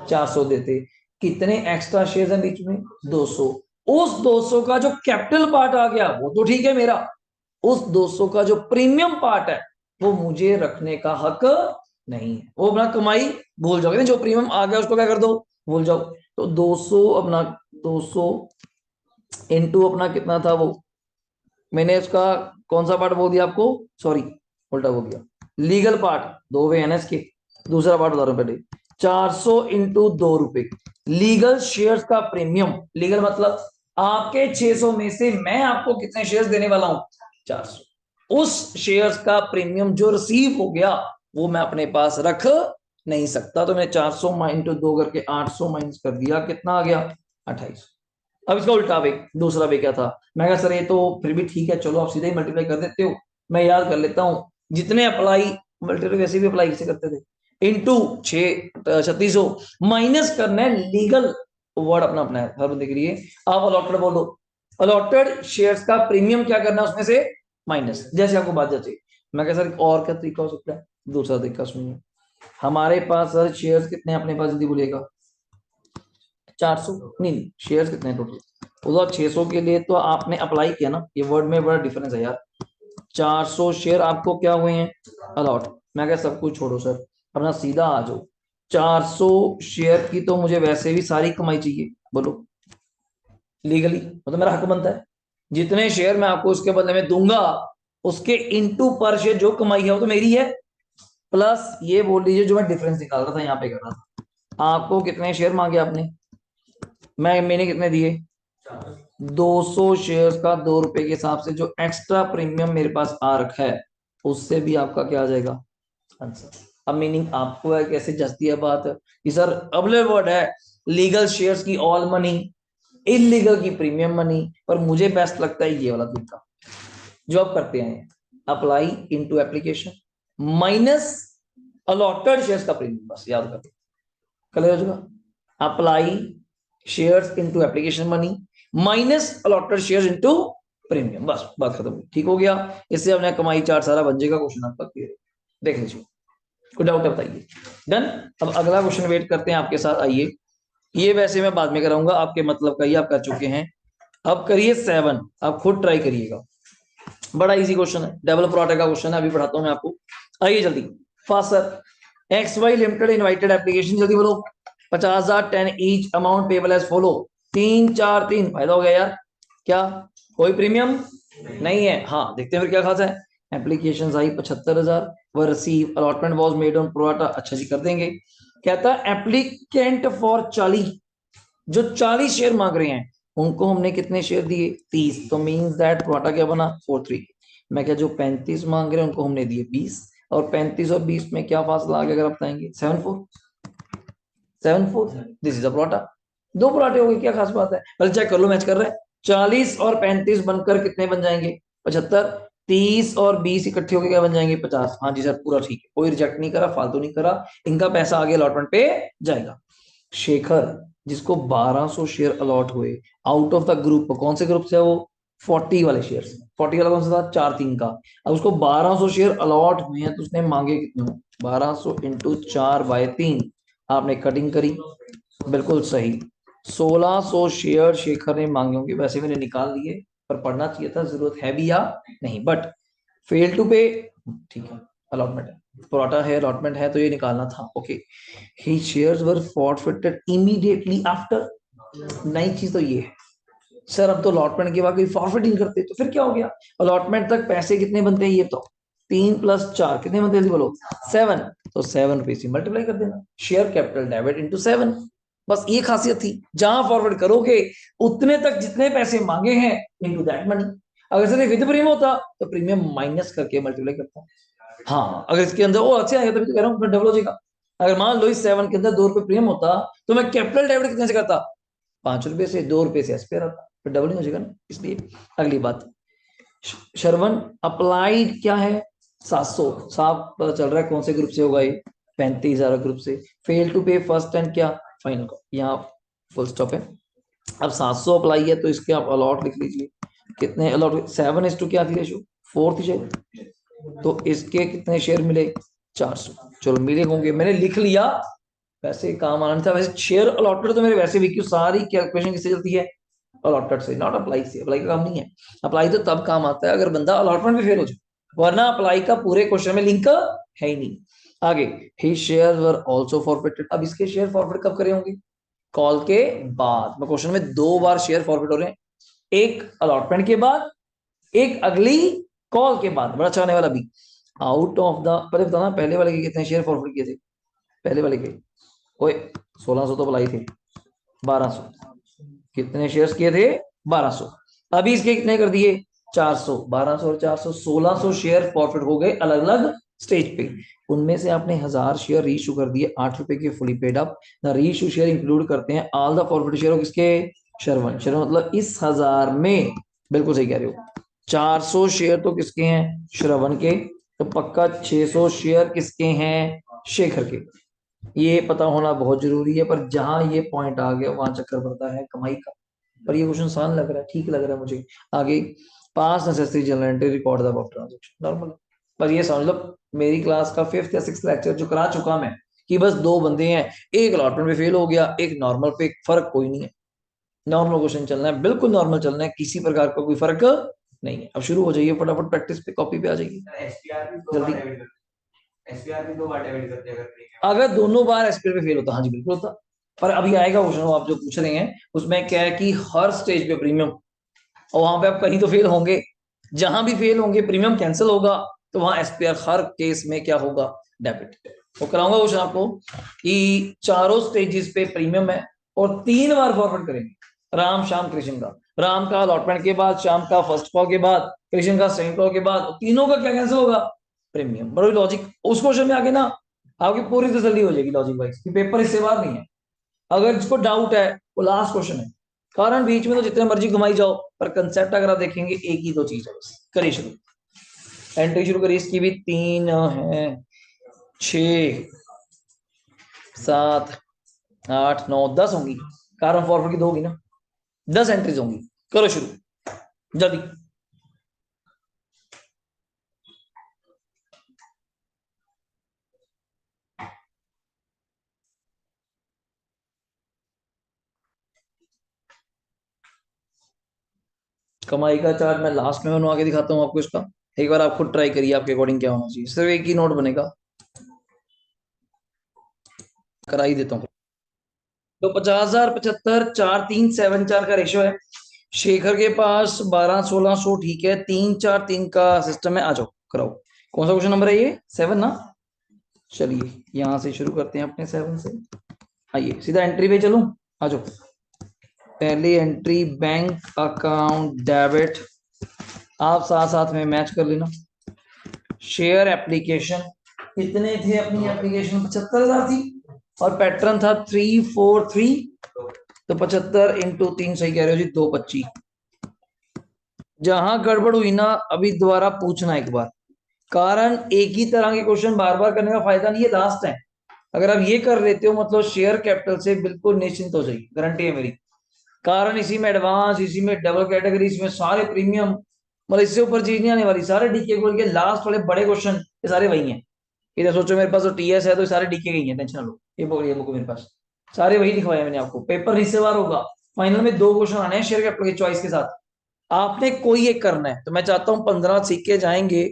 400 देते। कितने एक्स्ट्रा शेयर हैं बीच में? 200। उस 200 का जो कैपिटल पार्ट आ गया वो तो ठीक है मेरा, उस 200 का जो प्रीमियम पार्ट है वो मुझे रखने का हक नहीं है। वो अपना कमाई भूल जाओगे ना, जो प्रीमियम आ गया उसको क्या कर दो? भूल जाओ। तो 200 अपना, 200 इंटू अपना कितना था वो, मैंने उसका कौन सा पार्ट बोल दिया आपको? सॉरी, उल्टा बोल दिया। लीगल पार्ट 2 है ना इसके, दूसरा पार्ट बता रहा हूं पहले। 400 इंटू 2 रुपए लीगल शेयर्स का प्रीमियम। लीगल मतलब आपके 600 में से मैं आपको कितने शेयर्स देने वाला हूं? 400। उस शेयर्स का प्रीमियम जो रिसीव हो गया वो मैं अपने पास रख नहीं सकता, तो मैंने 400 इंटू 2 करके 800 माइनस कर दिया, कितना आ गया? 28। अब इसका उल्टा वे, दूसरा वे क्या था? मैं कहा सर ये तो फिर भी ठीक है, चलो आप सीधे ही मल्टीप्लाई कर देते हो, मैं याद कर लेता हूँ। जितने अप्लाई, मल्टीप्लाई वैसे भी अप्लाई कैसे करते थे? इंटू 3600 माइनस करना है लीगल वर्ड अपना अपना है हर बंदे के लिए। आप अलॉटेड बोलो, अलॉटेड शेयर्स का प्रीमियम क्या करना है उसमें से माइनस, जैसे आपको बात जाती। मैं कहा सर और क्या तरीका हो सकता है? दूसरा तरीका सुनिए, हमारे पास सर शेयर्स कितने अपने पास जल्दी बोलिएगा? 400 नहीं, शेयर्स कितने हैं टोटल? उधर 600 के लिए तो आपने अप्लाई किया ना, ये वर्ड में बड़ा डिफरेंस है यार। 400 शेयर आपको क्या हुए हैं? अलॉट। मैं क्या सब कुछ छोड़ो सर, अपना सीधा आ जाओ। 400 शेयर की तो मुझे वैसे भी सारी कमाई चाहिए, बोलो लीगली मतलब मेरा हक बनता है। जितने शेयर मैं आपको उसके बदले में दूंगा उसके इनटू पर शेयर जो कमाई है वो तो मेरी है, प्लस ये बोल लीजिए जो मैं डिफरेंस निकाल रहा था यहाँ पे कर रहा था। आपको कितने शेयर मांगे आपने? मैंने कितने दिए? 200 शेयर्स का 2 रुपए के हिसाब से जो एक्स्ट्रा प्रीमियम मेरे पास आ रखा है उससे भी आपका क्या आ जाएगा? आंसर। अब मीनिंग आपको है कैसे जचती है बात कि सर अगले वर्ड है लीगल शेयर्स की ऑल मनी, इलीगल की प्रीमियम मनी, पर मुझे बेस्ट लगता है ये वाला तरीका जो आप करते हैं, apply into application minus allotted shares का प्रीमियम। बस याद कर, क्लियर हो जाएगा। Apply shares into application money minus allotted shares into premium, बस बात खत्म, ठीक हो गया। इससे हमने कमाई चार्ट सारा बन जाएगा, क्वेश्चन आपका क्लियर देख लीजिए, कोई डाउट है बताइए? डन। अब अगला क्वेश्चन वेट करते हैं आपके साथ, आइए। ये वैसे मैं बाद में कराऊंगा, आपके मतलब का ही आप कर चुके हैं। अब करिए 7, आप खुद ट्राई करिएगा, बड़ा इजी क्वेश्चन है, डबल प्रोडक्ट का क्वेश्चन है, अभी पढ़ाता हूं मैं आपको। आइए जल्दी fast sir. X Y limited invited application, जल्दी बोलो। 50,000 10 each, amount payable as follow. 3 4 3 फायदा हो गया यार। क्या कोई प्रीमियम नहीं है? हाँ देखते हैं फिर क्या खास है। एप्लीकेशन आई 75,000, व receive allotment was made on pro rata. अच्छा जी कर देंगे। कहता एप्लीकेंट फॉर 40, जो 40 शेयर मांग रहे हैं उनको हमने कितने शेयर दिए? 30। तो मींस दैट प्रोराटा क्या बना? 4 3। मैं क्या जो 35 मांग रहे हैं उनको हमने दिए 20, और 35 और 20 में क्या फासला आ गया अगर आप बताएंगे? 7 4। 7 4 दिस इज अ प्रोराटा। दो पराठे हो गए, क्या खास बात है? पहले चेक कर लो, मैच कर रहे हैं। 40 और 35 बनकर कितने बन जाएंगे? 75। 30 और 20 इकट्ठे होकर क्या बन जाएंगे? 50। हाँ जी सर पूरा ठीक है, कोई रिजेक्ट नहीं करा, फालतू नहीं करा, इनका पैसा आगे अलॉटमेंट पे जाएगा। शेखर जिसको 1200 शेयर अलॉट हुए आउट ऑफ द ग्रुप, कौन से ग्रुप से है वो? 40 वाले शेयर। 40 वाला कौन सा था? 4 3 का। अब उसको 1200 शेयर अलॉट हुए हैं तो उसने मांगे कितने? 1200 इंटू 4/3। आपने कटिंग करी, बिल्कुल सही। 1600 शेयर शेखर ने मांगे होंगे, वैसे मैंने निकाल लिए, पर पढ़ना चाहिए था, जरूरत है भी या नहीं, बट फेल टू पे, ठीक है अलॉटमेंट है, प्रोराटा है, अलॉटमेंट है, तो ये निकालना था। ओके, ही शेयर्स वर फॉरफिटेड इमीडिएटली आफ्टर, नई चीज तो ये है सर, अब तो अलॉटमेंट के बाद कोई फॉरफिट नहीं करते तो फिर क्या हो गया? अलॉटमेंट तक पैसे कितने बनते हैं ये तो 3 + 4 कितने बनते हैं बोलो? 7। तो 7 रुपए से मल्टीप्लाई कर देना, शेयर कैपिटल डेबिट इंटू 7। बस ये खासियत थी, जहां फॉरवर्ड करोगे उतने तक जितने पैसे मांगे हैं इंटू दैट मनी। अगर सिर्फ विद प्रीमियम होता तो प्रीमियम माइनस करके मल्टीप्लाई करता। हाँ, अगर इसके अंदर वो अच्छे आएगा तभी तो कह रहा हूँ डबल हो जाएगा। अगर मान लो इस 7 के अंदर 2 रुपए प्रीमियम होता तो मैं कैपिटल डेबिट कितने से करता? 5 रुपए से, 2 रुपए से एसपीआर आता, फिर डबल नहीं हो जाएगा ना, इसलिए। अगली बात, श्रवण अप्लाइड क्या है? 700 साफ पता चल रहा है कौन से ग्रुप से होगा ये? 35,000 ग्रुप से। Fail to pay first and क्या फाइनल का, यहाँ फुल स्टॉप है। अब 700 अप्लाई है तो इसके आप अलॉट लिख लीजिए। कितने अलॉट? 7 टू क्या थी रेशो? 4 थी शायद। तो इसके कितने शेयर मिले? 400। चलो मिले होंगे, मैंने लिख लिया, वैसे काम आना था। वैसे शेयर अलॉटेड तो मेरे वैसे भी, क्यों सारी कैलकुलेशन किससे चलती है? अलॉटेड से, नॉट अप्लाई से। अप्लाई का काम नहीं है। अप्लाई तो तब काम आता है अगर बंदा अलॉटमेंट में फेल हो जाए, वरना अप्लाई का पूरे क्वेश्चन में लिंक है ही नहीं। आगे, ही शेयर वर ऑल्सो फॉरफिटेड। अब इसके शेयर फॉरफिट कब करे होंगे? कॉल के बाद। मैं क्वेश्चन में 2 बार शेयर फॉरफिट हो रहे हैं, एक अलॉटमेंट के बाद, एक अगली कॉल के बाद। बड़ा अच्छा आने वाला भी। आउट ऑफ द, पहले बताना पहले वाले के कितने शेयर फॉरफिट किए थे? पहले वाले के ओए 1600 तो बुलाई थे, 1200। कितने शेयर्स किए थे? 1200। अभी इसके कितने कर दिए? 400। 1200 और 400, 1600 शेयर फॉरफिट हो गए अलग अलग स्टेज पे। उनमें से आपने 1000 शेयर रीइश्यू कर दिए 8 रुपए के, fully paid up. The reissue share include करते हैं ऑल द फॉरफिट शेयर। किसके? श्रवण। श्रवण मतलब इस 1000 में, बिल्कुल सही कह रहे हो, 400 शेयर तो किसके हैं? श्रवण के। तो पक्का 600 शेयर किसके हैं? शेखर के। ये पता होना बहुत जरूरी है, पर जहां ये पॉइंट आ गया वहां चक्कर पड़ता है कमाई का। पर ये क्वेश्चन आसान लग रहा है, ठीक लग रहा है मुझे। आगे, पास necessary general entry record the above transaction, normal. पर ये समझ लो, मेरी क्लास का 5th या 6th लेक्चर जो करा चुका मैं, कि बस 2 बंदे हैं, एक अलॉटमेंट में फेल हो गया, एक नॉर्मल पे, फर्क कोई नहीं है। नॉर्मल क्वेश्चन चलना है, बिल्कुल नॉर्मल चलना है, किसी प्रकार का कोई फर्क नहीं है। अब शुरू हो जाइए फटाफट, प्रैक्टिस पे कॉपी पे आ जाइए जल्दी। एसपीआर भी 2 बार डेबिट करते हैं अगर दोनों बार एसपीआर पे फेल होता, हाँ जी बिल्कुल होता। पर अभी आएगा क्वेश्चन, आप जो पूछ रहे हैं उसमें क्या है कि हर स्टेज पे प्रीमियम, और वहां पे आप कहीं तो फेल होंगे, जहां भी फेल होंगे प्रीमियम कैंसिल होगा, तो वहां एसपीआर हर केस में क्या होगा? डेबिट। तो कराऊंगा क्वेश्चन आपको कि चारों स्टेजेस पे प्रीमियम है और 3 बार फॉरवर्ड करेंगे, राम श्याम कृष्ण का। राम का अलॉटमेंट के बाद, श्याम का फर्स्ट कॉल के बाद, कृष्ण का सेकंड कॉल के बाद, तीनों का क्या कैंसिल होगा? प्रीमियम। बड़ा लॉजिक उस क्वेश्चन में आगे ना, आपकी पूरी तसल्ली हो जाएगी लॉजिक वाइज कि पेपर इससे बाहर नहीं है। अगर जिसको डाउट है वो लास्ट क्वेश्चन है, कारण बीच में तो जितने मर्जी घुमाई जाओ, पर कंसेप्ट अगर आप देखेंगे एक ही 2 चीज है बस। करिए शुरू, एंट्री शुरू करिए। इसकी भी 3 है, 6, 7, 8, 9, 10 होंगी। कारण फॉरवर्ड की 2 होगी ना, 10 एंट्रीज होंगी। करो शुरू जल्दी। कमाई का चार्ट मैं लास्ट में बनवा के दिखाता हूँ आपको इसका, एक बार आप खुद ट्राई करिए आपके अकॉर्डिंग क्या होना चाहिए। सिर्फ एक ही नोट बनेगा, करा ही देता हूँ। तो 50,000, 75, 4, 3, 7, 4 का रेशियो है। शेखर के पास 12, 1600, ठीक है। 3, 4, 3 का सिस्टम है, आ जाओ कराओ। कौन सा क्वेश्चन नंबर है ये? 7 ना। चलिए यहां से शुरू करते हैं अपने 7 से। आइए सीधा एंट्री पे चलूं, आ जाओ। पहली एंट्री बैंक अकाउंट डेबिट, आप साथ साथ में मैच कर लेना। शेयर एप्लीकेशन, कितने थे अपनी एप्लीकेशन? 75,000 थी, और पैटर्न था 343। तो 75 इंटू 3, सही कह रहे हो जी, 225। जहां गड़बड़ हुई ना, अभी दोबारा पूछना एक बार, कारण एक ही तरह के क्वेश्चन बार बार करने का फायदा नहीं है, लास्ट है। अगर आप ये कर लेते हो मतलब शेयर कैपिटल से बिल्कुल निश्चिंत हो जाएगी, गारंटी है मेरी। कारण इसी में एडवांस, इसी में डबल कैटेगरी, इसमें सारे प्रीमियम, मतलब इससे ऊपर चीज नहीं आने वाली। सारे डीके बोल के लास्ट वाले बड़े क्वेश्चन ये सारे वही हैं। इधर सोचो मेरे पास तो टीएस है तो सारे डीके गई हैं, टेंशन लो। ये बोलिए मुझको, मेरे पास सारे वही लिखवाए मैंने आपको। पेपर हिस्सेवार होगा, फाइनल में 2 क्वेश्चन आने हैं शेयर कैपिटल की चॉइस के साथ। आपने कोई एक करना है, तो मैं चाहता हूँ 15 सीख के जाएंगे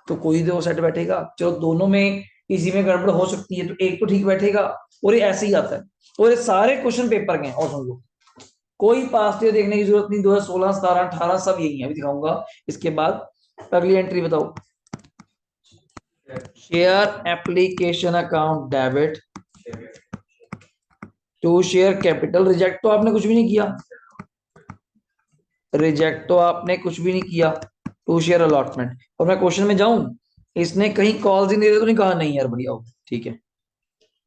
तो कोई तो सेट बैठेगा। चलो दोनों में किसी में गड़बड़ हो सकती है तो एक तो ठीक बैठेगा, और ये ऐसे ही आता है। और ये सारे क्वेश्चन पेपर के हैं, और सुन लो कोई पास्ट ईयर देखने की जरूरत नहीं, 2016 17 18 सब यही है, अभी दिखाऊंगा। इसके बाद अगली एंट्री बताओ। Share application account debit to share capital, reject तो आपने कुछ भी नहीं किया, रिजेक्ट तो आपने कुछ भी नहीं किया। टू शेयर अलॉटमेंट, और मैं क्वेश्चन में जाऊं, इसने कहीं कॉल्स ही नहीं दे तो नहीं कहा नहीं यार बढ़िया हो, ठीक है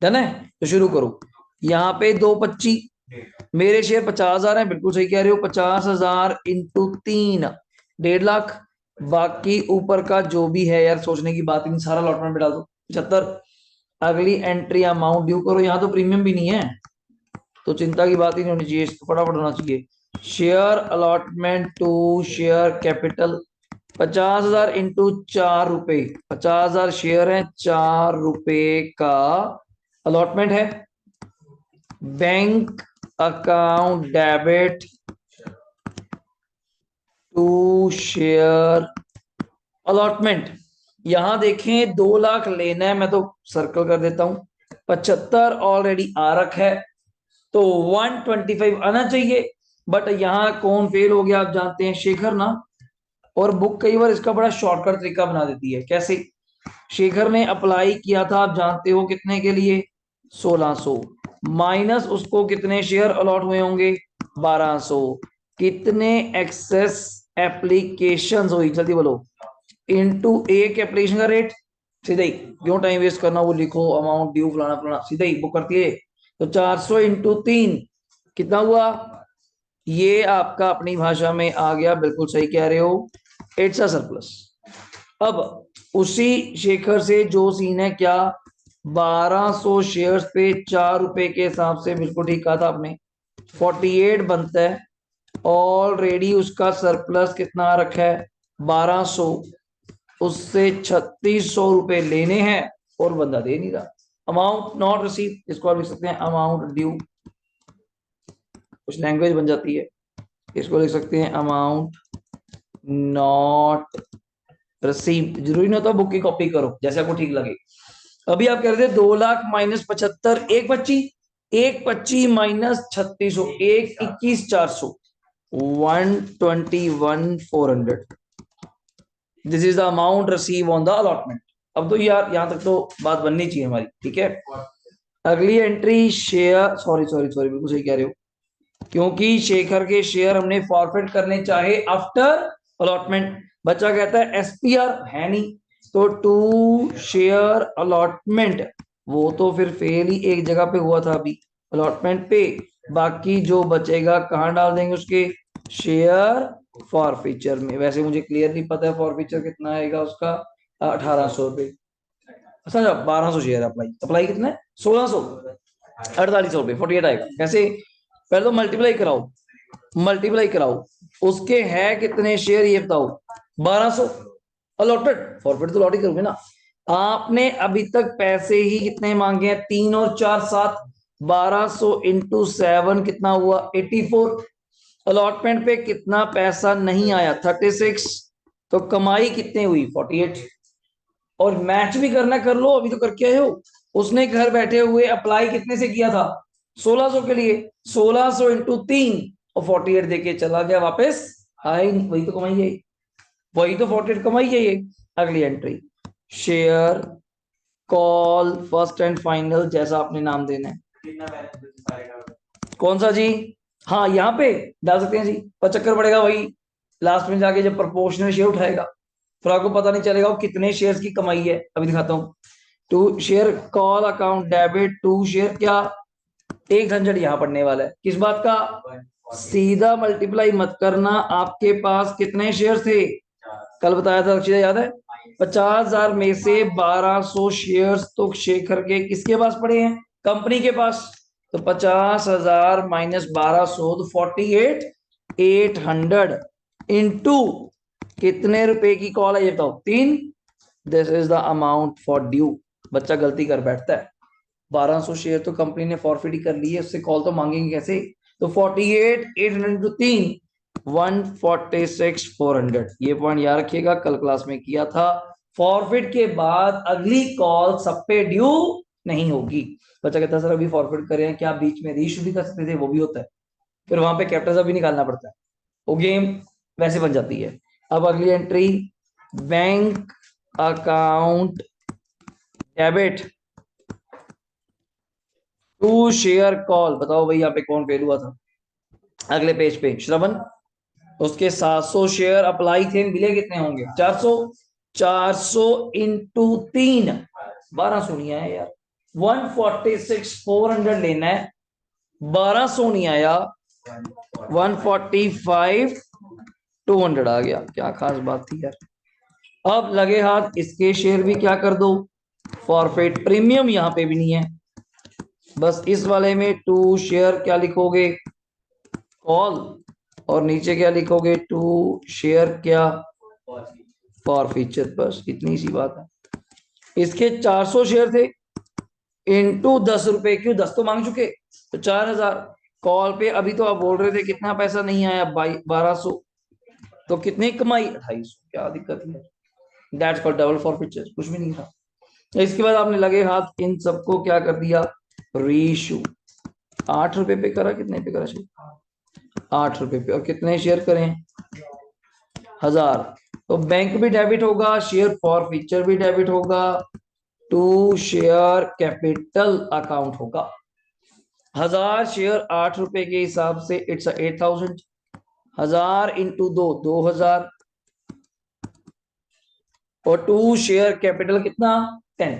डन है। तो शुरू करो। यहाँ पे 225, मेरे शेयर 50,000 है, बिल्कुल सही कह रहे हो, 50,000 इंटू 3, 1.5 लाख। बाकी ऊपर का जो भी है यार, सोचने की बात ही नहीं, सारा अलॉटमेंट में डाल दो 75। अगली एंट्री अमाउंट ड्यू करो, यहाँ तो प्रीमियम भी नहीं है तो चिंता की बात ही नहीं होनी चाहिए, इसको फटाफट होना चाहिए। Share allotment to share capital, 50,000 into 4 रुपए, 50,000 शेयर है, 4 रुपए का अलॉटमेंट है। Bank account debit to share allotment, यहां देखें 2 लाख लेना है, मैं तो सर्कल कर देता हूं, 75 ऑलरेडी आ रखा है, तो 125 आना चाहिए। बट यहाँ कौन फेल हो गया आप जानते हैं, शेखर ना। और बुक कई बार इसका बड़ा शॉर्टकट तरीका बना देती है, कैसे? शेखर ने अप्लाई किया था आप जानते हो कितने के लिए, 1600, माइनस उसको कितने शेयर अलॉट हुए होंगे, 1200, कितने एक्सेस एप्लीकेशन हुई, जल्दी बोलो, इनटू एक एप्लीकेशन का रेट, सीधा ही, क्यों टाइम वेस्ट करना, वो लिखो अमाउंट ड्यू फलाना फलाना, सीधा ही बुक करती है। तो 400 इंटू 3 कितना हुआ, ये आपका अपनी भाषा में आ गया, बिल्कुल सही कह रहे हो, इट्स अ सरप्लस। अब उसी शेखर से जो सीन है क्या, 1200 शेयर्स पे 4 रुपए के हिसाब से, बिल्कुल ठीक कहा था आपने, 48 बनता है। ऑलरेडी उसका सरप्लस कितना आ रखा है, 1200, उससे 3600 रुपए लेने हैं और बंदा दे नहीं रहा। अमाउंट नॉट रिसीव, इसको आप लिख सकते हैं अमाउंट ड्यू, कुछ लैंग्वेज बन जाती है, इसको लिख सकते हैं अमाउंट नॉट रिसीव, जरूरी नहीं होता बुक की कॉपी करो जैसे आपको ठीक लगे। अभी आप कह रहे थे 2 lakh minus 75, 125, 125 minus 3600, 121,400, 121,400, this is the amount receive on the allotment. अब तो यार यहां तक तो बात बननी चाहिए हमारी, ठीक है। अगली entry share, sorry sorry sorry, बिल्कुल सही कह रहे हो, क्योंकि शेखर के शेयर हमने फॉरफिट करने चाहे आफ्टर अलॉटमेंट। बच्चा कहता है एसपीआर है नहीं, तो टू शेयर अलॉटमेंट, वो तो फिर फेल ही एक जगह पे हुआ था अभी, अलॉटमेंट पे। बाकी जो बचेगा कहाँ डाल देंगे उसके, शेयर फॉरफीचर में। वैसे मुझे क्लियरली पता है फॉरफीचर कितना आएगा उसका, 1800 रुपये। अच्छा 1200 शेयर अप्लाई, अप्लाई कितना है, 1600, 4800 रुपये, 48 आएगा कैसे, पहले तो मल्टीप्लाई कराओ, मल्टीप्लाई कराओ, उसके है कितने शेयर ये बताओ, 1200, अलॉटेड, फॉरफिट तो लॉट ही करोगे ना। आपने अभी तक पैसे ही कितने मांगे हैं, 3 और 4 7, 1200 इंटू 7 कितना हुआ, 84। अलॉटमेंट पे कितना पैसा नहीं आया, 36, तो कमाई कितनी हुई, 48। और मैच भी करना कर लो, अभी तो करके आए हो। उसने घर बैठे हुए अप्लाई कितने से किया था, 1600 के लिए, 1600 इंटू 3 और 48 देके चला गया वापस, आए नहीं, वही तो कमाई है, वही तो 48 कमाई है ये। अगली entry share call first and final, जैसा आपने नाम देना है, कौन सा जी, हाँ यहाँ पे डाल सकते हैं जी, पर चक्कर पड़ेगा वही, लास्ट में जाके जब प्रोपोर्शनल शेयर उठाएगा फिर आपको पता नहीं चलेगा वो कितने शेयर्स की कमाई है। अभी दिखाता हूँ, to share call account debit to share क्या, एक झंझट यहाँ पड़ने वाला है, किस बात का, सीधा मल्टीप्लाई मत करना, आपके पास कितने शेयर थे, कल बताया था अक्षय याद है, 50,000 में से 1200 शेयर्स तो शेखर के किसके पास पड़े हैं, कंपनी के पास, तो 50,000 माइनस 1200, तो 48,800 इंटू कितने रुपए की कॉल है ये बताओ, 3, this is the amount for due. बच्चा गलती कर बैठता है, 1200 शेयर तो कंपनी ने फॉरफिट ही कर ली है, उससे कॉल तो मांगेंगे कैसे, तो 48,800 इंटू 3, 146,400, ये पॉइंट याद रखिएगा, कल क्लास में किया था। फॉरफिट के बाद अगली कॉल सब पे ड्यू नहीं होगी। बच्चा कहता है सर अभी फॉरफिट करें क्या, बीच में रीइशू भी कर सकते थे, वो भी होता है, फिर वहां पे कैपिटल भी निकालना पड़ता है, वो गेम वैसे बन जाती है। अब अगली entry, bank account debit to share call. बताओ भाई यहाँ पे कौन फेल हुआ था? अगले पेज पे श्रवण, उसके 700 शेयर अप्लाई थे, मिले कितने होंगे? 400। 400 इंटू 3, 1200 नहीं आया यार, 146 400 लेना है, 1200 नहीं आया, 145 200 आ गया। क्या खास बात थी यार। अब लगे हाथ इसके शेयर भी क्या कर दो, फॉरफिट। प्रीमियम यहाँ पे भी नहीं है, बस इस वाले में टू शेयर क्या लिखोगे, कॉल, और नीचे क्या लिखोगे, टू शेयर क्या, फॉर फीचर। बस इतनी सी बात है। इसके 400 शेयर थे, इंटू 10 रुपए, क्यों 10 तो मांग चुके, तो 4000। कॉल पे अभी तो आप बोल रहे थे कितना पैसा नहीं आया, 1200, तो कितनी कमाई, 2800। क्या दिक्कत है? That's called double for feature, कुछ भी नहीं था। इसके बाद आपने लगे हाथ इन सबको क्या कर दिया, रीइश्यू। 8 रुपए पे करा, कितने पे करा शेयर, 8 रुपए पे, और कितने शेयर करें, 1000। तो बैंक भी डेबिट होगा, शेयर फॉर फीचर भी डेबिट होगा, टू शेयर कैपिटल अकाउंट होगा। 1000 शेयर 8 रुपए के हिसाब से इट्स 8000, 1000 इंटू 2000, और टू शेयर कैपिटल कितना, 10।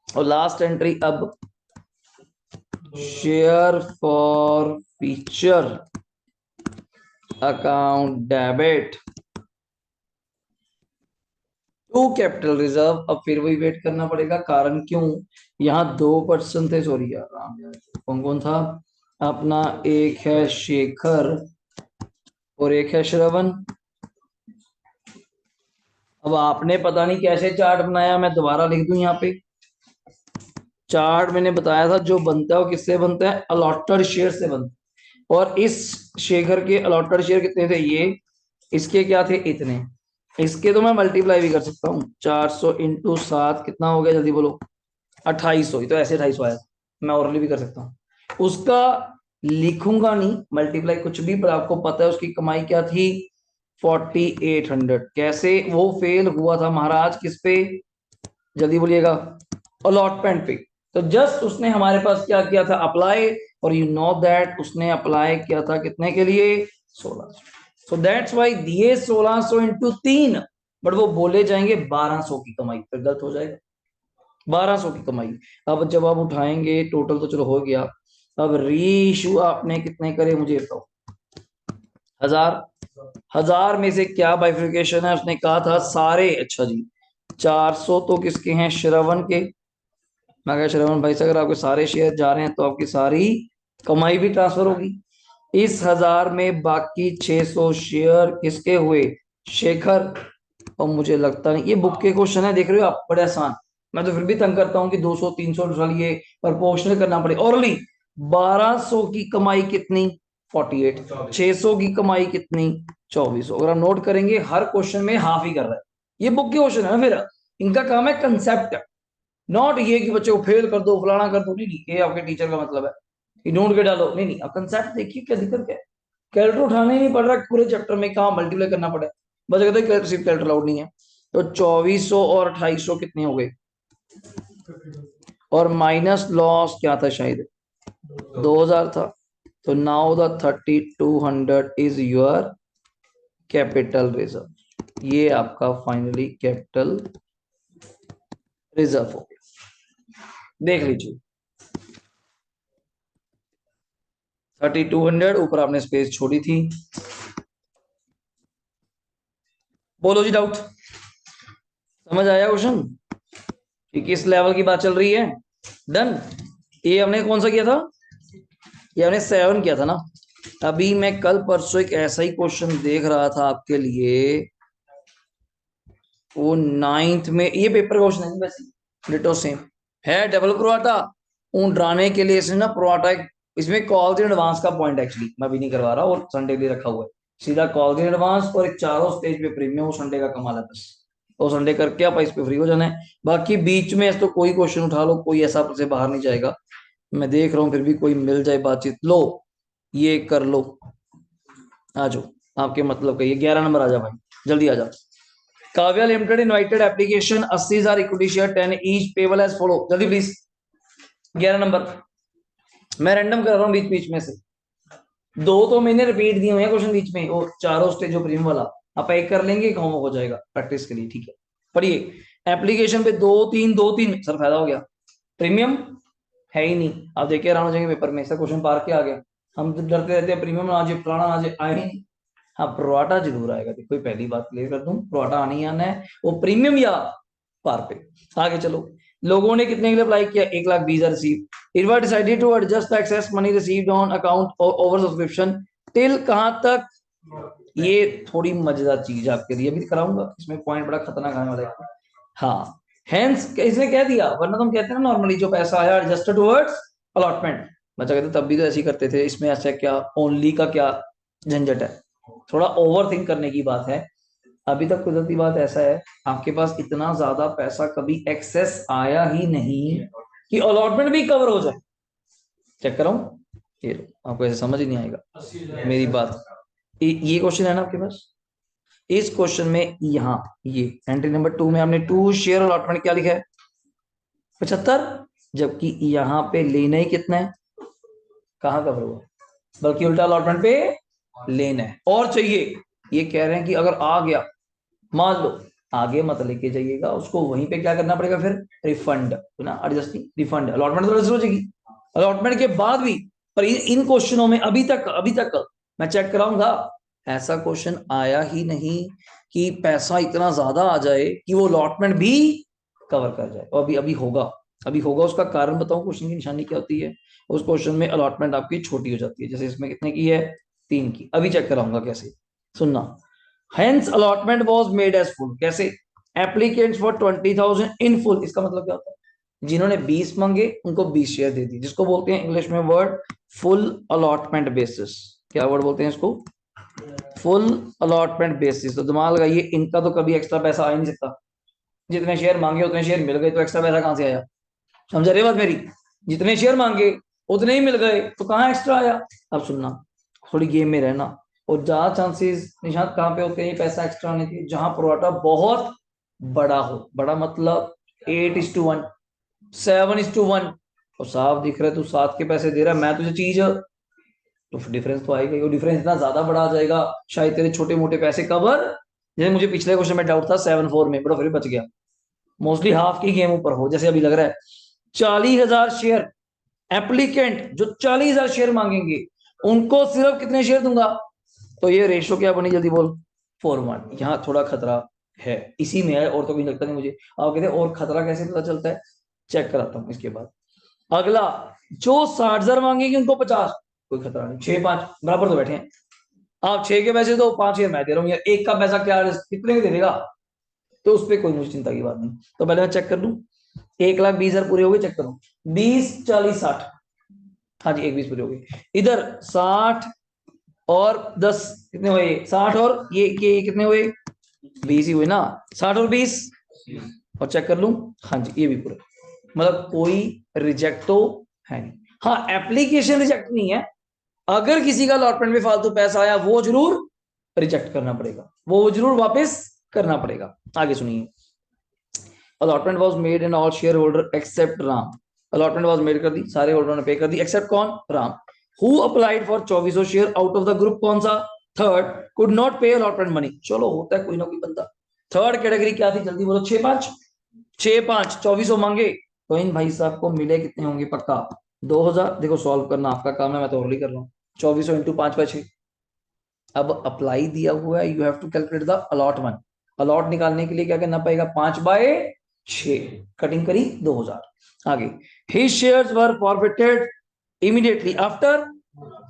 और लास्ट एंट्री अब share forfeiture account debit to capital reserve. अब फिर वही वेट करना पड़ेगा, कारण क्यों, यहाँ 2 पर्सन थे, सॉरी यार राम यार, कौन कौन था अपना, एक है शेखर और एक है श्रवण। अब आपने पता नहीं कैसे चार्ट बनाया, मैं दोबारा लिख दूं यहाँ पे। चार्ट मैंने बताया था जो बनता है वो किससे बनता है, अलॉटेड शेयर से बनता है। और इस शेखर के अलॉटेड शेयर कितने थे, ये, इसके क्या थे, इतने। इसके तो मैं मल्टीप्लाई भी कर सकता हूँ, 400 इंटू 7 कितना हो गया, जल्दी बोलो, 2800। तो ऐसे 2800 आया, मैं ओरली भी कर सकता हूँ। उसका लिखूंगा नहीं मल्टीप्लाई कुछ भी, पर आपको पता है उसकी कमाई क्या थी, 4800। कैसे वो फेल हुआ था महाराज, किस पे, जल्दी बोलिएगा, अलॉटमेंट पे। तो जस्ट उसने हमारे पास क्या किया था, अप्लाई, और यू नो दैट उसने अप्लाई किया था कितने के लिए, 1600। सो दैट्स वाई दिए 1600 इंटू 3, बट वो बोले जाएंगे 1200 की कमाई, फिर गलत हो जाएगा, 1200 की कमाई। अब जब आप उठाएंगे टोटल तो चलो हो गया। अब रीइश्यू आपने कितने करे मुझे बताओ, 1000। 1000 में से क्या बाइफिकेशन है, उसने कहा था सारे, अच्छा जी, 400 तो किसके हैं, श्रवण के। मैं कहा श्रवण भाई से अगर आपके सारे शेयर जा रहे हैं तो आपकी सारी कमाई भी ट्रांसफर होगी। इस 1000 में बाकी 600 शेयर किसके हुए, शेखर। और मुझे लगता नहीं, ये बुक के क्वेश्चन है, देख रहे हो आप, बड़े आसान। मैं तो फिर भी तंग करता हूँ कि 200 300 चलिए प्रोपोर्शनल करना पड़े। ओरली 1200 की कमाई कितनी, 48। 600 की कमाई कितनी, 2400। अगर आप नोट करेंगे हर क्वेश्चन में हाफ ही कर रहा है, ये बुक के क्वेश्चन है ना, फिर इनका काम है कंसेप्ट, नॉट ये कि बच्चे को फेल कर दो फलाना कर दो, नहीं नहीं, ये आपके टीचर का मतलब है कि ढूंढ के डालो, नहीं नहीं, आप कंसेप्ट देखिए, क्या दिक्कत क्या है। कैलकुलेटर उठाना ही नहीं पड़ रहा पूरे चैप्टर में, कहाँ मल्टीप्लाई करना पड़ा है, बस कहते हैं सिर्फ कैलकुलेटर अलाउड नहीं है। तो 2400 और 2800 कितने हो गए, और माइनस लॉस क्या था, शायद 2000 था। तो now the 3200 is your capital reserve. ये आपका फाइनली कैपिटल रिजर्व हो गया, देख लीजिए 3200, ऊपर आपने स्पेस छोड़ी थी। बोलो जी डाउट, समझ आया क्वेश्चन कि किस लेवल की बात चल रही है, डन। ये हमने कौन सा किया था, ये हमने 7 किया था ना। अभी मैं कल परसों एक ऐसा ही क्वेश्चन देख रहा था आपके लिए, वो 9th में, ये पेपर क्वेश्चन है वैसे डिटो सेम है, डबल प्रोवाटा। उन डराने के लिए इसने ना प्रोवाटा इसमें कॉल इन एडवांस का पॉइंट, एक्चुअली मैं भी नहीं करवा रहा, और संडे के लिए रखा हुआ है, सीधा कॉल इन एडवांस, और एक चारों स्टेज पे प्रीमियम, वो संडे का कमाल है बस। तो संडे करके आप इस पे फ्री हो जाना है। बाकी बीच में तो कोई क्वेश्चन उठा लो, कोई ऐसा से बाहर नहीं जाएगा। मैं देख रहा हूँ फिर भी कोई मिल जाए बातचीत। लो ये कर लो, आ जाओ, आपके मतलब का ये 11 नंबर आ जा भाई, जल्दी आ जा। Kavya limited invited application 80,000 equity share 10 each payable as follow, जल्दी प्लीज। 11 नंबर मैं रैंडम कर रहा हूँ बीच बीच में से, दो तो मैंने रिपीट दिए हुए हैं क्वेश्चन बीच में, वो चारों स्टेज जो प्रीमियम वाला आप एक कर लेंगे, एक होमवर्क हो जाएगा प्रैक्टिस के लिए, ठीक है। पढ़िए, एप्लीकेशन पे दो तीन सर फायदा हो गया, प्रीमियम है ही नहीं, आप देख के हैरान हो जाएंगे पेपर में, ऐसा क्वेश्चन पार के आ गया। हम तो डरते रहते हैं प्रीमियम ना आ जाए, पुराना आ जाए, आए ही नहीं। हाँ प्रोवाटा जरूर आएगा, देखो कोई पहली बात क्लियर कर दूं, प्रोवाटा आने ही आना है, वो प्रीमियम या पार पे। आगे चलो, लोगों ने कितने के लिए अप्लाई किया, 1,20,000 receive. It was decided to adjust the excess money received on account over subscription till कहां तक। ये थोड़ी मजेदार चीज आपके लिए अभी कराऊंगा, इसमें पॉइंट बड़ा खतरनाक आने वाला है। हाँ, हेंस इसने कह दिया, वरना तुम कहते हैं ना नॉर्मली जो पैसा आया एडजस्टेड टुवर्ड्स अलॉटमेंट, बच्चा कहते तब भी तो ऐसे ही करते थे, इसमें ऐसा क्या ओनली का क्या झंझट है, थोड़ा ओवर थिंक करने की बात है। अभी तक कुदरती बात ऐसा है, आपके पास इतना ज्यादा पैसा कभी एक्सेस आया ही नहीं कि अलॉटमेंट भी कवर हो जाए। चेक कराऊं, ये लो, आपको ऐसे समझ ही नहीं आएगा मेरी बात। ये क्वेश्चन है ना आपके पास, इस क्वेश्चन में यहाँ ये एंट्री नंबर 2 में हमने 2 शेयर अलॉटमेंट क्या लिखा है, 75, जबकि यहाँ पे लेना ही कितना है, कहाँ कवर हुआ, बल्कि उल्टा अलॉटमेंट पे लेना है और चाहिए। ये कह रहे हैं कि अगर आ गया, मान लो आगे मत लेके जाइएगा उसको, वहीं पे क्या करना पड़ेगा फिर, रिफंड ना, एडजस्टिंग रिफंड, अलॉटमेंट तो रजिस्टर हो जाएगी अलॉटमेंट के बाद भी। पर इन क्वेश्चनों में अभी तक मैं चेक कराऊंगा, ऐसा क्वेश्चन आया ही नहीं कि पैसा इतना ज्यादा आ जाए कि वो अलॉटमेंट भी कवर कर जाए। और अभी अभी होगा, अभी होगा, उसका कारण बताऊं, क्वेश्चन की निशानी क्या होती है, उस क्वेश्चन में अलॉटमेंट आपकी छोटी हो जाती है, जैसे इसमें कितने की है, 3 की। अभी चेक कराऊंगा कैसे, सुनना। Hence allotment was made as full, कैसे, एप्लीकेंट्स फॉर 20,000 इन फुल, इसका मतलब क्या होता है, जिन्होंने 20 मांगे उनको 20 शेयर दे दी, जिसको बोलते हैं इंग्लिश में वर्ड फुल अलॉटमेंट बेसिस। क्या वर्ड बोलते हैं इसको, फुल अलॉटमेंट बेसिस। तो दिमाग लगाइए, इनका तो कभी एक्स्ट्रा पैसा आ ही नहीं सकता, जितने शेयर मांगे उतने शेयर मिल गए, तो एक्स्ट्रा पैसा कहां से आया, समझ रहे बात मेरी, जितने शेयर मांगे उतने ही मिल गए, तो कहां एक्स्ट्रा आया। अब सुनना, थोड़ी गेम में रहना, और ज्यादा चांसेस निशांत कहाँ पे होते हैं पैसा एक्स्ट्रा आने के, जहां प्रोवाटा बहुत बड़ा हो, बड़ा मतलब 8:1, 7:1, और साफ दिख रहा है तू 7 के पैसे दे रहा है, मैं तुझे चीज, तो डिफरेंस तो आएगा, वो डिफरेंस इतना ज्यादा बड़ा आ जाएगा, शायद तेरे छोटे मोटे पैसे कवर, जैसे मुझे पिछले क्वेश्चन में डाउट था 7-4 में, बड़ा फिर बच गया, मोस्टली हाफ की गेम ऊपर हो, जैसे अभी लग रहा है। 40,000 शेयर, एप्लीकेंट जो 40,000 शेयर मांगेंगे उनको सिर्फ कितने शेयर दूंगा, तो ये रेशो क्या बनी, जल्दी बोल, 4:1। यहाँ थोड़ा खतरा है, इसी में है, और तो कोई लगता नहीं मुझे। आप कहते हैं और खतरा कैसे पता चलता है, चेक कराता हूँ इसके बाद। अगला, जो 60,000 मांगेंगे उनको 50, कोई खतरा नहीं, 6-5 बराबर तो बैठे हैं, आप 6 के पैसे दो, 5 शेयर मैं दे रहा हूँ यार, एक का पैसा क्या कितने के दे देगा, तो उस पर कोई मुझे चिंता की बात नहीं। तो पहले मैं चेक कर लूँ, 1,20,000 पूरे हो गए, चेक करो, 20, 40, 60, हाँ जी 1,20 पूरे हो गए, इधर 60 और 10 कितने हुए, 60 और ये कितने हुए, 20 ही हुए ना, 60 और 20, और चेक कर लूं, हाँ जी ये भी पूरे, मतलब कोई रिजेक्ट तो है नहीं। हाँ एप्लीकेशन रिजेक्ट नहीं है, अगर किसी का अलॉटमेंट में फालतू पैसा आया वो जरूर रिजेक्ट करना पड़ेगा, वो जरूर वापस करना पड़ेगा। आगे सुनिए, allotment was made in all share holder except Ram, allotment was made कर दी, सारे होल्डर ने पे कर दी, एक्सेप्ट कौन, Ram. Who applied for 2400 share out of the group, कौन सा, थर्ड, कुड नॉट पे अलॉटमेंट मनी, चलो होता है कोई ना कोई बंदा। थर्ड कैटेगरी क्या थी, जल्दी बोलो, 6-5, 6-5 2400 मांगे, तो इन भाई साहब को मिले कितने होंगे, पक्का 2,000। देखो सॉल्व करना आपका काम है, मैं तो ऑलरेडी कर रहा हूँ, 2400 इंटू 5/6। अब अप्लाई दिया हुआ है, you have to calculate the allotment, allot निकालने के लिए क्या करना पड़ेगा, 5/6, कटिंग करी 2,000। आगे, हिज शेयर्स वर फॉरफिटेड इमीडिएटली आफ्टर,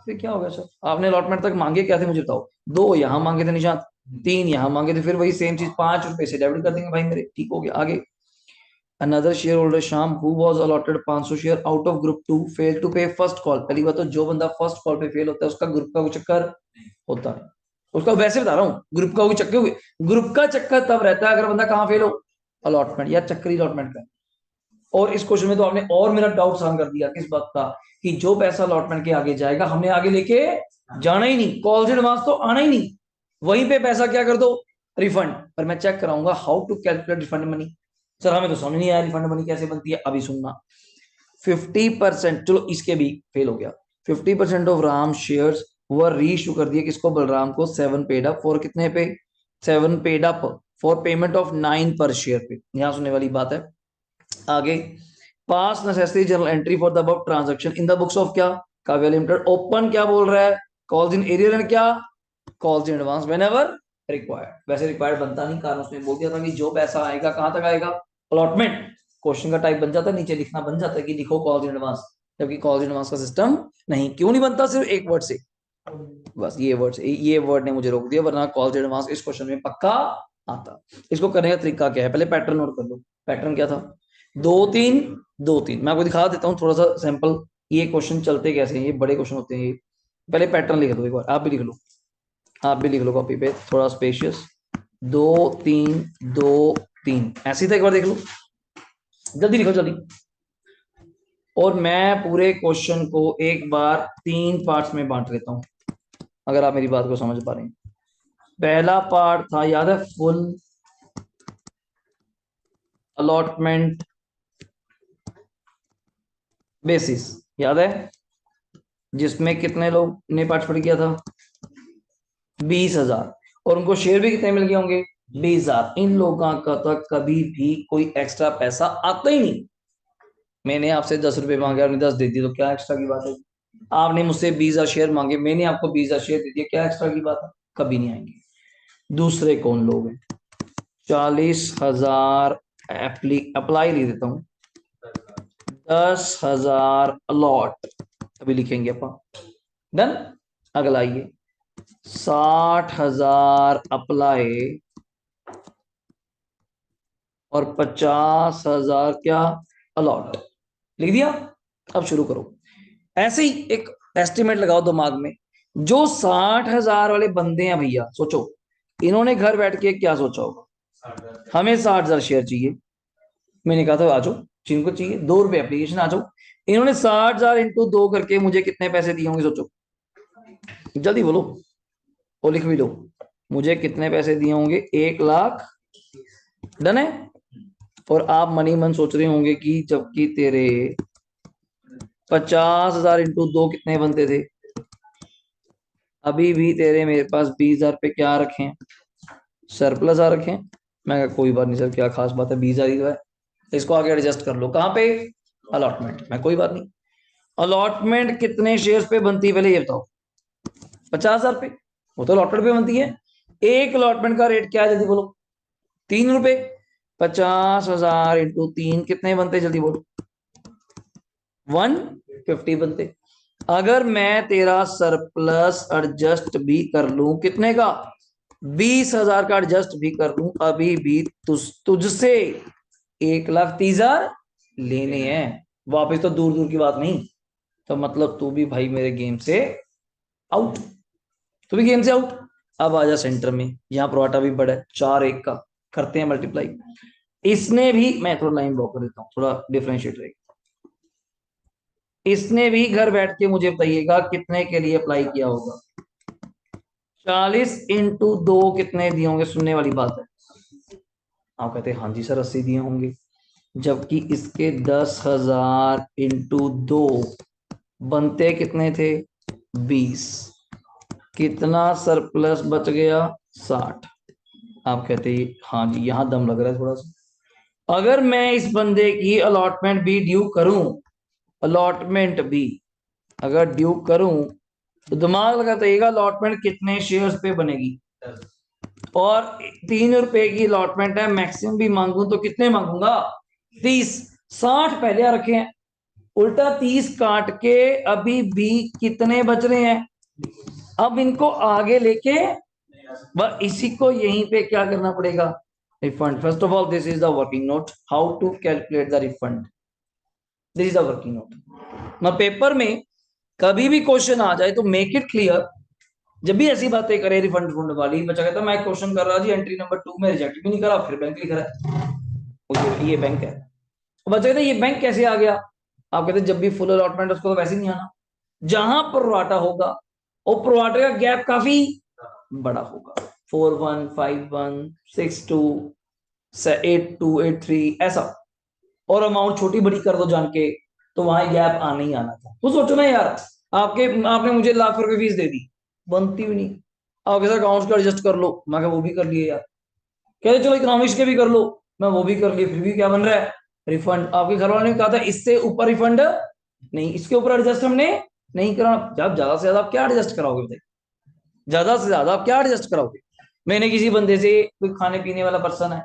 फिर क्या होगा सर, आपने अलॉटमेंट तक मांगे क्या थे मुझे बताओ, 2 यहां मांगे थे निशांत, 3 यहां मांगे थे, फिर वही सेम चीज 5 रुपए से डेबिट कर देंगे भाई मेरे, ठीक हो गया। आगे, another share holder Shyam who was allotted 500 share out of group 2 fail to pay first call. पहली बात तो जो बंदा फर्स्ट कॉल पे फेल होता है उसका ग्रुप का कोई चक्कर होता है, उसका वैसे बता रहा हूँ, ग्रुप का कोई चक्कर, ग्रुप का चक्कर तब रहता है अगर बंदा कहाँ फेल हो, अलॉटमेंट या चक्करी अलॉटमेंट का। और इस क्वेश्चन में तो आपने और मेरा डाउट सॉल्व कर दिया किस बात का, कि जो पैसा अलॉटमेंट के आगे जाएगा हमने आगे लेके जाना ही नहीं, कॉल्स एडवांस तो आना ही नहीं, वहीं पे पैसा क्या कर दो, रिफंड। पर मैं चेक कराऊंगा how to calculate refund money. Sir हमें तो समझ नहीं आया रिफंड मनी कैसे बनती है, अभी सुनना। 50%, चलो इसके भी फेल हो गया। 50% of Ram shares were reissue कर दिए किसको, बलराम को। 7 पेड अप फॉर कितने पे, 7 paid up for payment of 9 पर शेयर पे, यहां सुनने वाली बात है। आगे, पास necessary journal entry for the above transaction in the books of क्या, काव्या लिमिटेड। ओपन क्या बोल रहा है, कॉल्स इन एरियर एंड क्या, calls in advance whenever required. वैसे रिक्वायर्ड बनता नहीं, कारण उसने बोल दिया था कि जो पैसा आएगा कहां तक आएगा, अलॉटमेंट। क्वेश्चन का टाइप बन जाता है, नीचे लिखना बन जाता है कि लिखो कॉल्स इन एडवांस, जबकि कॉल्स इन एडवांस का सिस्टम नहीं। क्यों नहीं बनता, सिर्फ एक वर्ड से, बस ये वर्ड ने मुझे रोक दिया, वरना कॉल्स इन एडवांस इस क्वेश्चन में पक्का आता। इसको करने का तरीका क्या है, पहले पैटर्न नोट कर लो। पैटर्न क्या था, 2 3 2 3। मैं आपको दिखा देता हूँ थोड़ा सा सैंपल, ये क्वेश्चन चलते कैसे हैं, ये बड़े क्वेश्चन होते हैं ये। पहले पैटर्न लिख दो एक बार, आप भी लिख लो, आप भी लिख लो कॉपी पे, थोड़ा स्पेशियस। 2 3 2 3 ऐसे ही था, एक बार देख लो, जल्दी लिखो जल्दी। और मैं पूरे क्वेश्चन को एक बार 3 पार्ट्स में बांट लेता हूं, अगर आप मेरी बात को समझ पा रहे हैं। पहला पार्ट था, याद है, फुल अलॉटमेंट बेसिस, याद है, जिसमें कितने लोग ने पार्टिसिपेट किया था, 20,000, और उनको शेयर भी कितने मिल गए होंगे, 20,000। इन लोगों का तो कभी भी कोई एक्स्ट्रा पैसा आता ही नहीं। मैंने आपसे 10 रुपए मांगे, आपने 10 दे दिए, तो क्या एक्स्ट्रा की बात है। आपने मुझसे 20,000 शेयर मांगे, मैंने आपको 20,000 शेयर दे दिए, क्या एक्स्ट्रा की बात है, कभी नहीं आएंगे। दूसरे कौन लोग हैं, 40,000 अप्लाई लिख देता हूँ, 10,000 अलॉट, अभी लिखेंगे अपन, डन। अगला ये 60,000 अप्लाई और 50,000 क्या, अलॉट, लिख दिया। अब शुरू करो, ऐसे ही एक एस्टिमेट लगाओ दिमाग में। जो 60,000 वाले बंदे हैं भैया, सोचो इन्होंने घर बैठ के क्या सोचा होगा, हमें 60,000 शेयर चाहिए। मैंने कहा था आ जाओ, जिनको चाहिए 2 रुपए एप्लीकेशन, आ जाओ। इन्होंने 60,000 इंटू 2 करके मुझे कितने पैसे दिए होंगे, सोचो जल्दी बोलो, और लिख भी लो, मुझे कितने पैसे दिए होंगे, 1,00,000। डन है। और आप मनी मन सोच रहे होंगे कि जबकि तेरे 50,000 इंटू 2 कितने बनते थे, अभी भी तेरे मेरे पास 20,000 पे क्या रखे हैं, सरप्लस आ रखे हैं। मैं कहा कोई बात नहीं सर, क्या खास बात है, 20,000 ही तो है, इसको आगे एडजस्ट कर लो। कहाँ पे, अलॉटमेंट में, कोई बात नहीं। अलॉटमेंट कितने शेयर्स पे बनती है, पहले ये बताओ, 50,000 पे, वो तो अलॉटमेंट पे बनती है। एक अलॉटमेंट का रेट क्या है, जल्दी बोलो, 3 रुपए। 50,000 इंटू 3 कितने बनते, जल्दी बोलो, 150 बनते। अगर मैं तेरा सरप्लस एडजस्ट भी कर लूं, कितने का, 20,000 का एडजस्ट भी कर लूं, अभी भी तुझसे 1,30,000 लेने हैं वापस, तो दूर दूर की बात नहीं। तो मतलब तू भी भाई मेरे गेम से आउट, तू भी गेम से आउट। अब आजा सेंटर में, यहाँ प्रोटा भी बड़ा है, 4 1 का करते हैं मल्टीप्लाई। इसने भी, मैं थोड़ा लाइन ड्रॉ कर देता हूँ, थोड़ा डिफरेंशिएट रहेगा। इसने भी घर बैठ के मुझे बताइएगा कितने के लिए अप्लाई किया होगा। 40 इंटू 2 कितने दिए होंगे, सुनने वाली बात है। आप कहते हैं हाँ जी सर 80 दिए होंगे, जबकि इसके 10,000 इंटू 2 बनते कितने थे, 20। कितना सरप्लस बच गया, 60। आप कहते हैं हाँ जी यहां दम लग रहा है थोड़ा सा। अगर मैं इस बंदे की अलॉटमेंट भी ड्यू करूं, अलॉटमेंट भी अगर ड्यू करूं, तो दिमाग लगाइएगा अलॉटमेंट कितने शेयर्स पे बनेगी। और 3 रुपए की अलॉटमेंट है, मैक्सिमम भी मांगू तो कितने मांगूंगा, 30। 60 पहले आ रखे हैं, उल्टा 30 काट के अभी भी कितने बच रहे हैं। अब इनको आगे लेके बस इसी को यहीं पे क्या करना पड़ेगा, refund. First of all this is the working note, how to calculate the refund, this is the working note. ना पेपर में कभी भी क्वेश्चन आ जाए तो मेक इट क्लियर, जब भी ऐसी बातें करे रिफंड रिफंड वाली, बच्चा कहता मैं क्वेश्चन कर रहा जी एंट्री नंबर 2 में रिजेक्ट भी नहीं करा, फिर बैंक लिख रहा है, ये बैंक है। बच्चे कहते ये बैंक कैसे आ गया? आप कहते जब भी फुल अलॉटमेंट उसको तो वैसे नहीं आना। जहां प्रोराटा होगा और प्रोराटे का गैप काफी बड़ा होगा, 41 51 62 82 83 ऐसा, और अमाउंट छोटी बड़ी कर दो जान के, तो वहां गैप आना ही आना था। तो सोचो ना यार, आपने मुझे लाख रुपए फीस दे दी, बनती भी नहीं, आप कैसे अकाउंट्स का एडजस्ट कर लो, मैं कहा वो भी कर लिए यार, कहते चलो इकोनॉमिक्स के भी कर लो, मैं वो भी कर लिए, फिर भी क्या बन रहा है? रिफंड। आपके घर वालों ने कहा था इससे ऊपर रिफंड नहीं, इसके ऊपर एडजस्ट हमने नहीं करा। जब ज्यादा से ज्यादा आप क्या एडजस्ट कराओगे बताइए? ज्यादा से ज्यादा आप क्या एडजस्ट कराओगे? मैंने किसी बंदे से, कोई खाने पीने वाला पर्सन है,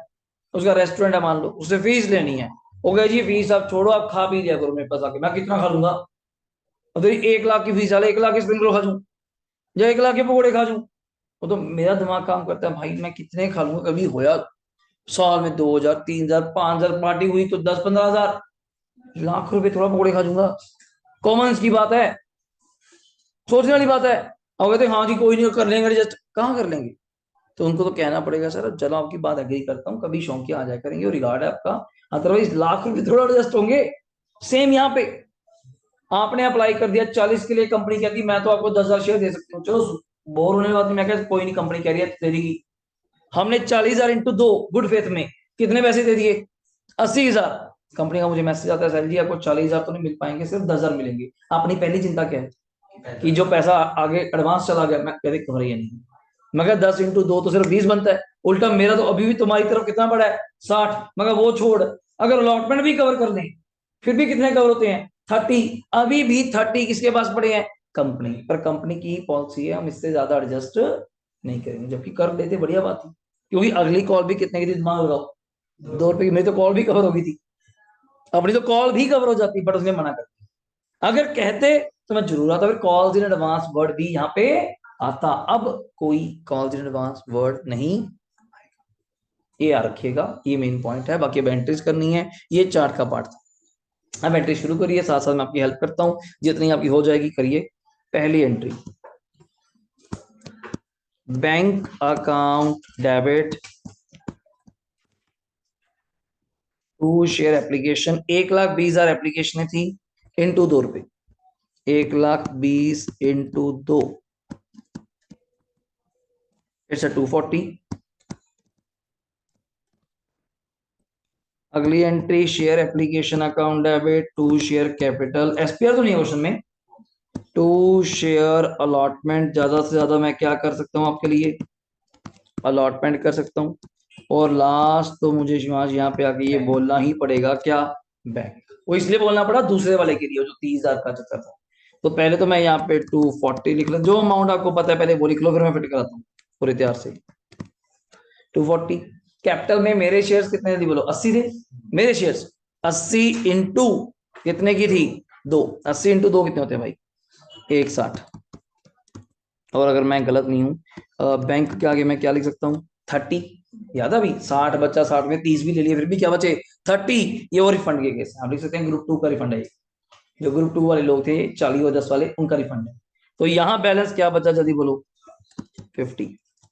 उसका रेस्टोरेंट है मान लो, उससे फीस लेनी है, वो कहे जी फीस आप छोड़ो, आप खा पी लिया करो मेरे पास आके, मैं कितना खा लूंगा? और तेरी 1 लाख की फीस वाले, 1 लाख के स्प्रिंग रोल खा जाऊं या 1 लाख के पकौड़े खा जाऊं? वो तो मेरा दिमाग काम करता है भाई, मैं कितने खा लूंगा? कभी होया साल में 2,000 3,000 5,000 पार्टी हुई तो 10-15 हजार, लाख रुपए थोड़ा पकौड़े खा जाऊंगा? कॉमन की बात है, सोचने वाली बात है। और कहते हैं हाँ जी कोई नहीं कर लेंगे एडजस्ट, कहाँ कर लेंगे? तो उनको तो कहना पड़ेगा सर चलो आपकी बात एग्री करता हूँ, कभी शौकिया आ जाया करेंगे और रिगार्ड है आपका, अदरवाइज लाख रुपए थोड़ा एडजस्ट होंगे। सेम यहाँ पे आपने अप्लाई कर दिया 40 के लिए, कंपनी कहती मैं तो आपको 10,000 शेयर दे सकती हूँ, चलो बोर होने वाली, मैं कहता कोई नहीं कंपनी कह रही है दे देगी। हमने 40,000 इंटू 2 गुड फेथ में कितने पैसे दे दिए? 80,000। कंपनी का मुझे मैसेज आता है सैलरी आपको 40,000 तो नहीं मिल पाएंगे, सिर्फ 10,000 मिलेंगे। अपनी पहली चिंता क्या है कि जो पैसा आगे एडवांस चला गया, मैं कभी घबराइए नहीं, मगर 10 इंटू 2 तो सिर्फ 20 बनता है। उल्टा मेरा तो अभी भी तुम्हारी तरफ कितना बड़ा है, 60, मगर वो छोड़, अगर अलॉटमेंट भी कवर कर लें फिर भी कितने कवर होते हैं? 30। अभी भी 30 किसके पास पड़े हैं? कंपनी पर। कंपनी की पॉलिसी है हम इससे ज्यादा एडजस्ट नहीं करेंगे, जबकि कर लेते बढ़िया बात है, क्योंकि अगली कॉल भी कितने की थी दिमाग लगाओ, 2 रुपए की। मेरी तो कॉल भी कवर हो गई थी, अपनी तो कॉल भी कवर हो जाती, बट उसने मना कर दिया। अगर कहते तो मैं जरूर आता, फिर कॉल्स इन एडवांस वर्ड भी यहाँ पे आता। अब कोई कॉल्स इन एडवांस वर्ड नहीं, ये याद रखिएगा, ये मेन पॉइंट है। बाकी अब एंट्रीज करनी है, ये चार्ट का पार्ट था। अब एंट्री शुरू करिए, साथ साथ मैं आपकी हेल्प करता हूँ, जितनी आपकी हो जाएगी करिए। पहली entry, bank account debit to share application, 1,20,000 application थी, इंटू 2 रुपए, 1,20,000 इंटू 2, इट्स 240। अगली entry, share application account debit to share capital, SPR तो नहीं है क्वेश्चन में, टू शेयर अलॉटमेंट, ज्यादा से ज्यादा मैं क्या कर सकता हूँ आपके लिए? अलॉटमेंट कर सकता हूँ। और लास्ट तो मुझे शिवांश यहाँ पे आके ये बोलना ही पड़ेगा क्या? बैंक। वो इसलिए बोलना पड़ा दूसरे वाले के लिए जो 30,000 का चक्कर था। तो पहले तो मैं यहाँ पे 240 लिख लो, जो अमाउंट आपको पता है पहले वो लिख लो, फिर मैं फिट कराता हूँ पूरे तैयार से। 240। कैपिटल में मेरे शेयर्स कितने थे बोलो? 80 थे मेरे शेयर्स। 80 इंटू कितने की थी? 2। 80 इंटू 2 कितने होते हैं भाई? 160। और अगर मैं गलत नहीं हूँ, बैंक के आगे मैं क्या लिख सकता हूँ? 30। याद है अभी 60 बच्चा, 60 में 30 भी ले लिए, फिर भी क्या बचे? 30। ये वो रिफंड के केस है, आप लिख सकते हैं ग्रुप 2 का रिफंड है ये। जो ग्रुप 2 वाले लोग थे 40 और 10 वाले, उनका रिफंड है। तो यहाँ बैलेंस क्या बचा जल्दी बोलो? 50।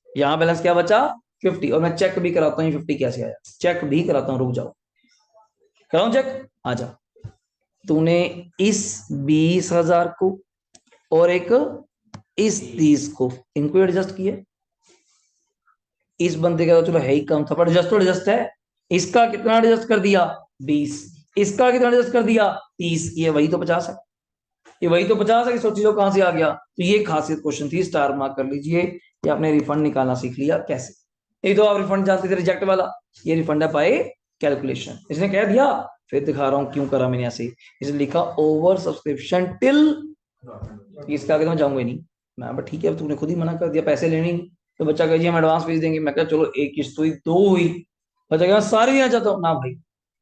यहाँ बैलेंस क्या बचा? 50। और मैं चेक भी कराता हूँ 50 कैसे आया, चेक भी कराता हूँ, रुक जाओ कराऊं चेक, आ जा। तूने इस 20,000 को और एक इस 30 को, इनको एडजस्ट किया। इस बंदे का तो चलो है ही कम था, पर एडजस्ट तो एडजस्ट है। इसका कितना एडजस्ट कर दिया? 20। इसका कितना एडजस्ट कर दिया? 30। ये वही तो 50 है, ये वही तो 50 है कि सोची लो कहां से आ गया। तो ये खासियत क्वेश्चन थी, स्टार मार्क कर लीजिए। ये आपने रिफंड निकालना सीख लिया कैसे। एक तो आप रिफंड जानते थे रिजेक्ट वाला, ये रिफंड है बाय कैलकुलेशन, इसने कह दिया। फिर दिखा रहा हूं क्यों करा मैंने ऐसे, इसने लिखा ओवर सब्सक्रिप्शन टिल, इसके आगे तो मैं जाऊंगा ही नहीं। मैं बट ठीक है, तूने खुद ही मना कर दिया, पैसे लेने ही नहीं। तो बच्चा कह जी हम एडवांस फीस देंगे, मैं कहा चलो एक किस्त हुई, दो हुई। बच्चा कह सारी देना चाहता हूँ ना भाई,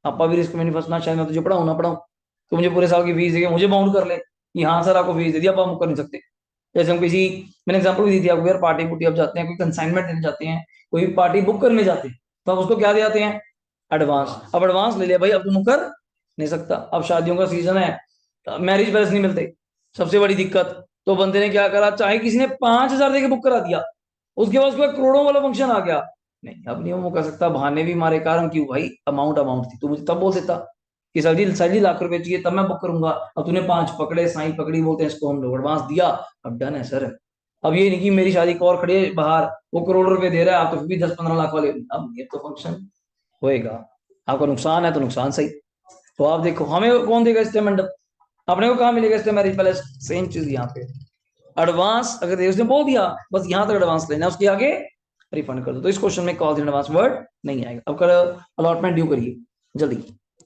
आपा भी रिस्क में नहीं फंसना, शायद मैं तुझे पढ़ाऊँ ना पढ़ाऊँ, तो मुझे पूरे साल की फीस देके मुझे बाउंड कर ले कि हाँ सर आपको फीस दे दिया, अब हम कर नहीं सकते। जैसे हम किसी, मैंने एग्जांपल भी दी थी आपको यार, पार्टी पुर्टी आप जाते हैं, कोई कंसाइनमेंट देने जाते हैं, कोई पार्टी बुक करने जाते हैं, तो आप उसको क्या दे जाते हैं? एडवांस। अब एडवांस ले लिया भाई, अब तुम मुकर नहीं सकता। अब शादियों का सीजन है, मैरिज पैलेस नहीं मिलते, सबसे बड़ी दिक्कत। तो बंदे ने क्या करा, चाहे किसी ने 5,000 देके बुक करा दिया, उसके बाद उसके बाद करोड़ों वाला फंक्शन आ गया, नहीं अब नहीं वो कर सकता, बहाने भी मारे, कारण क्यों भाई? अमाउंट अमाउंट थी, तू मुझे तब बोल देता कि सैलरी सैलरी लाख रुपए चाहिए तब मैं बुक करूंगा, अब तूने 5 पकड़े, साई पकड़ी, बोलते हैं इसको हम लोग एडवांस दिया, अब डन है सर। अब ये नहीं कि मेरी शादी एक और खड़ी है बाहर, वो करोड़ रुपए दे रहा है, आप तो फिर भी 10-15 लाख वाले, अब ये तो फंक्शन होएगा, आपका नुकसान है तो नुकसान सही। तो आप देखो हमें कौन देगा इससे मंडप, अपने को कहाँ मिलेगा इससे मैरिज पैलेस, सेम चीज यहाँ पे। एडवांस अगर उसने बोल दिया बस यहाँ तक एडवांस लेना है, उसके आगे रिफंड कर दो, तो इस क्वेश्चन में कॉल एडवांस वर्ड नहीं आएगा। अब कर अलॉटमेंट ड्यू करिए जल्दी,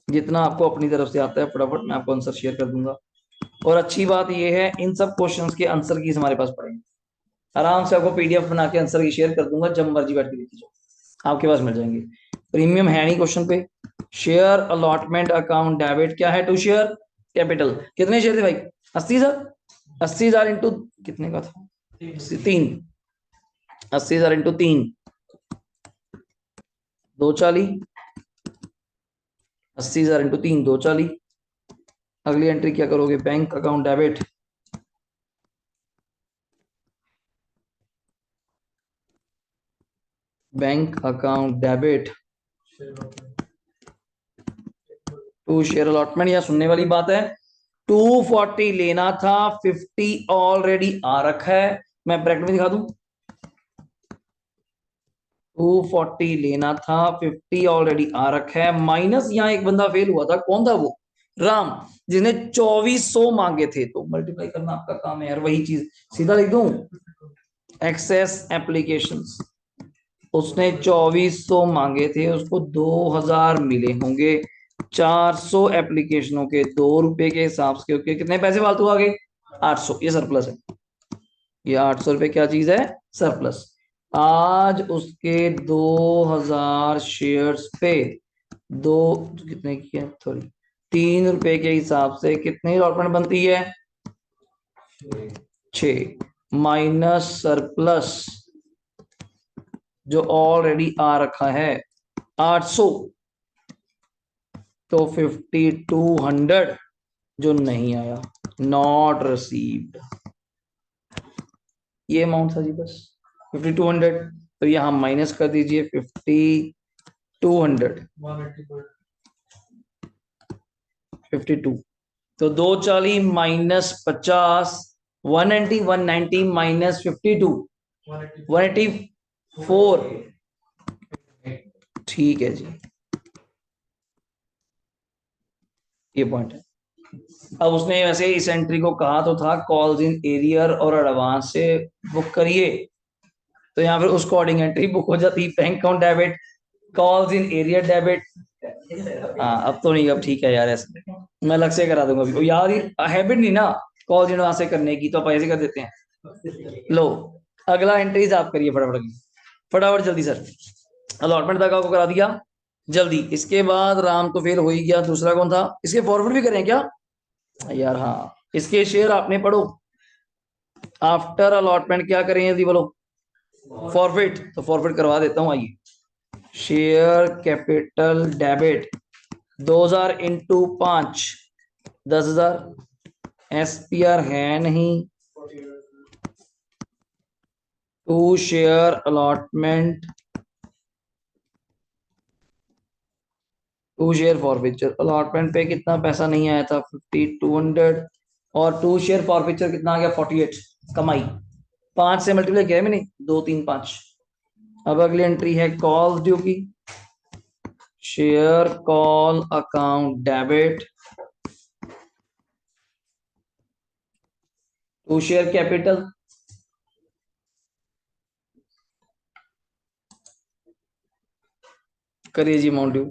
जितना आपको अपनी तरफ से आता है फटाफट मैं आपको आंसर शेयर कर दूंगा। और अच्छी बात यह है इन सब क्वेश्चंस के आंसर की हमारे पास पड़े हैं, आराम से आपको पीडीएफ बना के आंसर की शेयर कर दूंगा, जब मर्जी बैठ के देखिए आपके पास मिल जाएंगे। प्रीमियम है नहीं क्वेश्चन पे। शेयर अलॉटमेंट अकाउंट डेबिट क्या है, टू शेयर कैपिटल, कितने शेयर थे भाई, 80,000, 80,000 इंटू कितने का था, 3, 80,000 इंटू 3, 240, 80,000 इंटू 3, 240। अगली एंट्री क्या करोगे, bank account debit, bank account debit to share allotment, या सुनने वाली बात है, 240 लेना था, 50 ऑलरेडी आ रखा है, मैं ब्रैकेट में दिखा दूं, 240 लेना था, 50 ऑलरेडी आ रखा है, माइनस यहाँ एक बंदा फेल हुआ था, कौन था वो, राम, जिसने 2400 मांगे थे, तो मल्टीप्लाई करना आपका काम है यार, वही चीज सीधा लिख दूं, एक्सेस एप्लीकेशंस, उसने 2400 मांगे थे, उसको 2000 मिले होंगे, 400 एप्लीकेशनों के 2 रुपए के हिसाब से, क्योंकि कितने पैसे फालतू आ गए, 800, ये सरप्लस है, ये 800 रुपए क्या चीज है, सरप्लस। आज उसके 2000 शेयर्स पे दो, कितने की है, सॉरी, 3 रुपए के हिसाब से कितनी अलॉटमेंट बनती है, 6 माइनस सरप्लस जो ऑलरेडी आ रखा है 800, तो 5200 जो नहीं आया, नॉट रिसीव्ड, ये अमाउंट था जी बस 5200, तो यहां माइनस कर दीजिए 5200, 52, तो 240 माइनस 50, 190, 190 माइनस 52, 184, ठीक है जी, ये पॉइंट है। अब उसने वैसे इस एंट्री को कहा तो था कॉल्स इन एरियर और एडवांस से बुक करिए, तो यहाँ पर उस अकॉर्डिंग एंट्री बुक हो जाती, bank account debit, calls in arrear debit. हाँ अब तो नहीं, अब ठीक है यार, ऐसे मैं अलग से करा दूंगा अभी, वो यार हैबिट नहीं ना कॉल्स इन एडवांस से करने की, तो आप ऐसे कर देते हैं। लो अगला एंट्रीज आप करिए फटाफट, फटाफट जल्दी सर, अलॉटमेंट तक आपको करा दिया जल्दी, इसके बाद राम तो फेल हो ही गया, दूसरा कौन था, इसके फॉरवर्ड भी करें क्या यार, हाँ इसके शेयर आपने पढ़ो, आफ्टर अलॉटमेंट क्या करें यदि बोलो, फॉरफिट, तो फॉरफिट करवा देता हूँ, आइए, share capital debit 2000 into 5, 10,000, SPR है नहीं, to share allotment, to share forfeiture, allotment पे कितना पैसा नहीं आया था, 5200, और टू शेयर फॉरफिचर कितना आ गया, 48, कमाई 5 से मल्टीप्लाई किया है मैंने, 2 3 5। अब अगली एंट्री है कॉल ड्यू की, share call account debit to share capital, करिए जी अमाउंट ड्यू,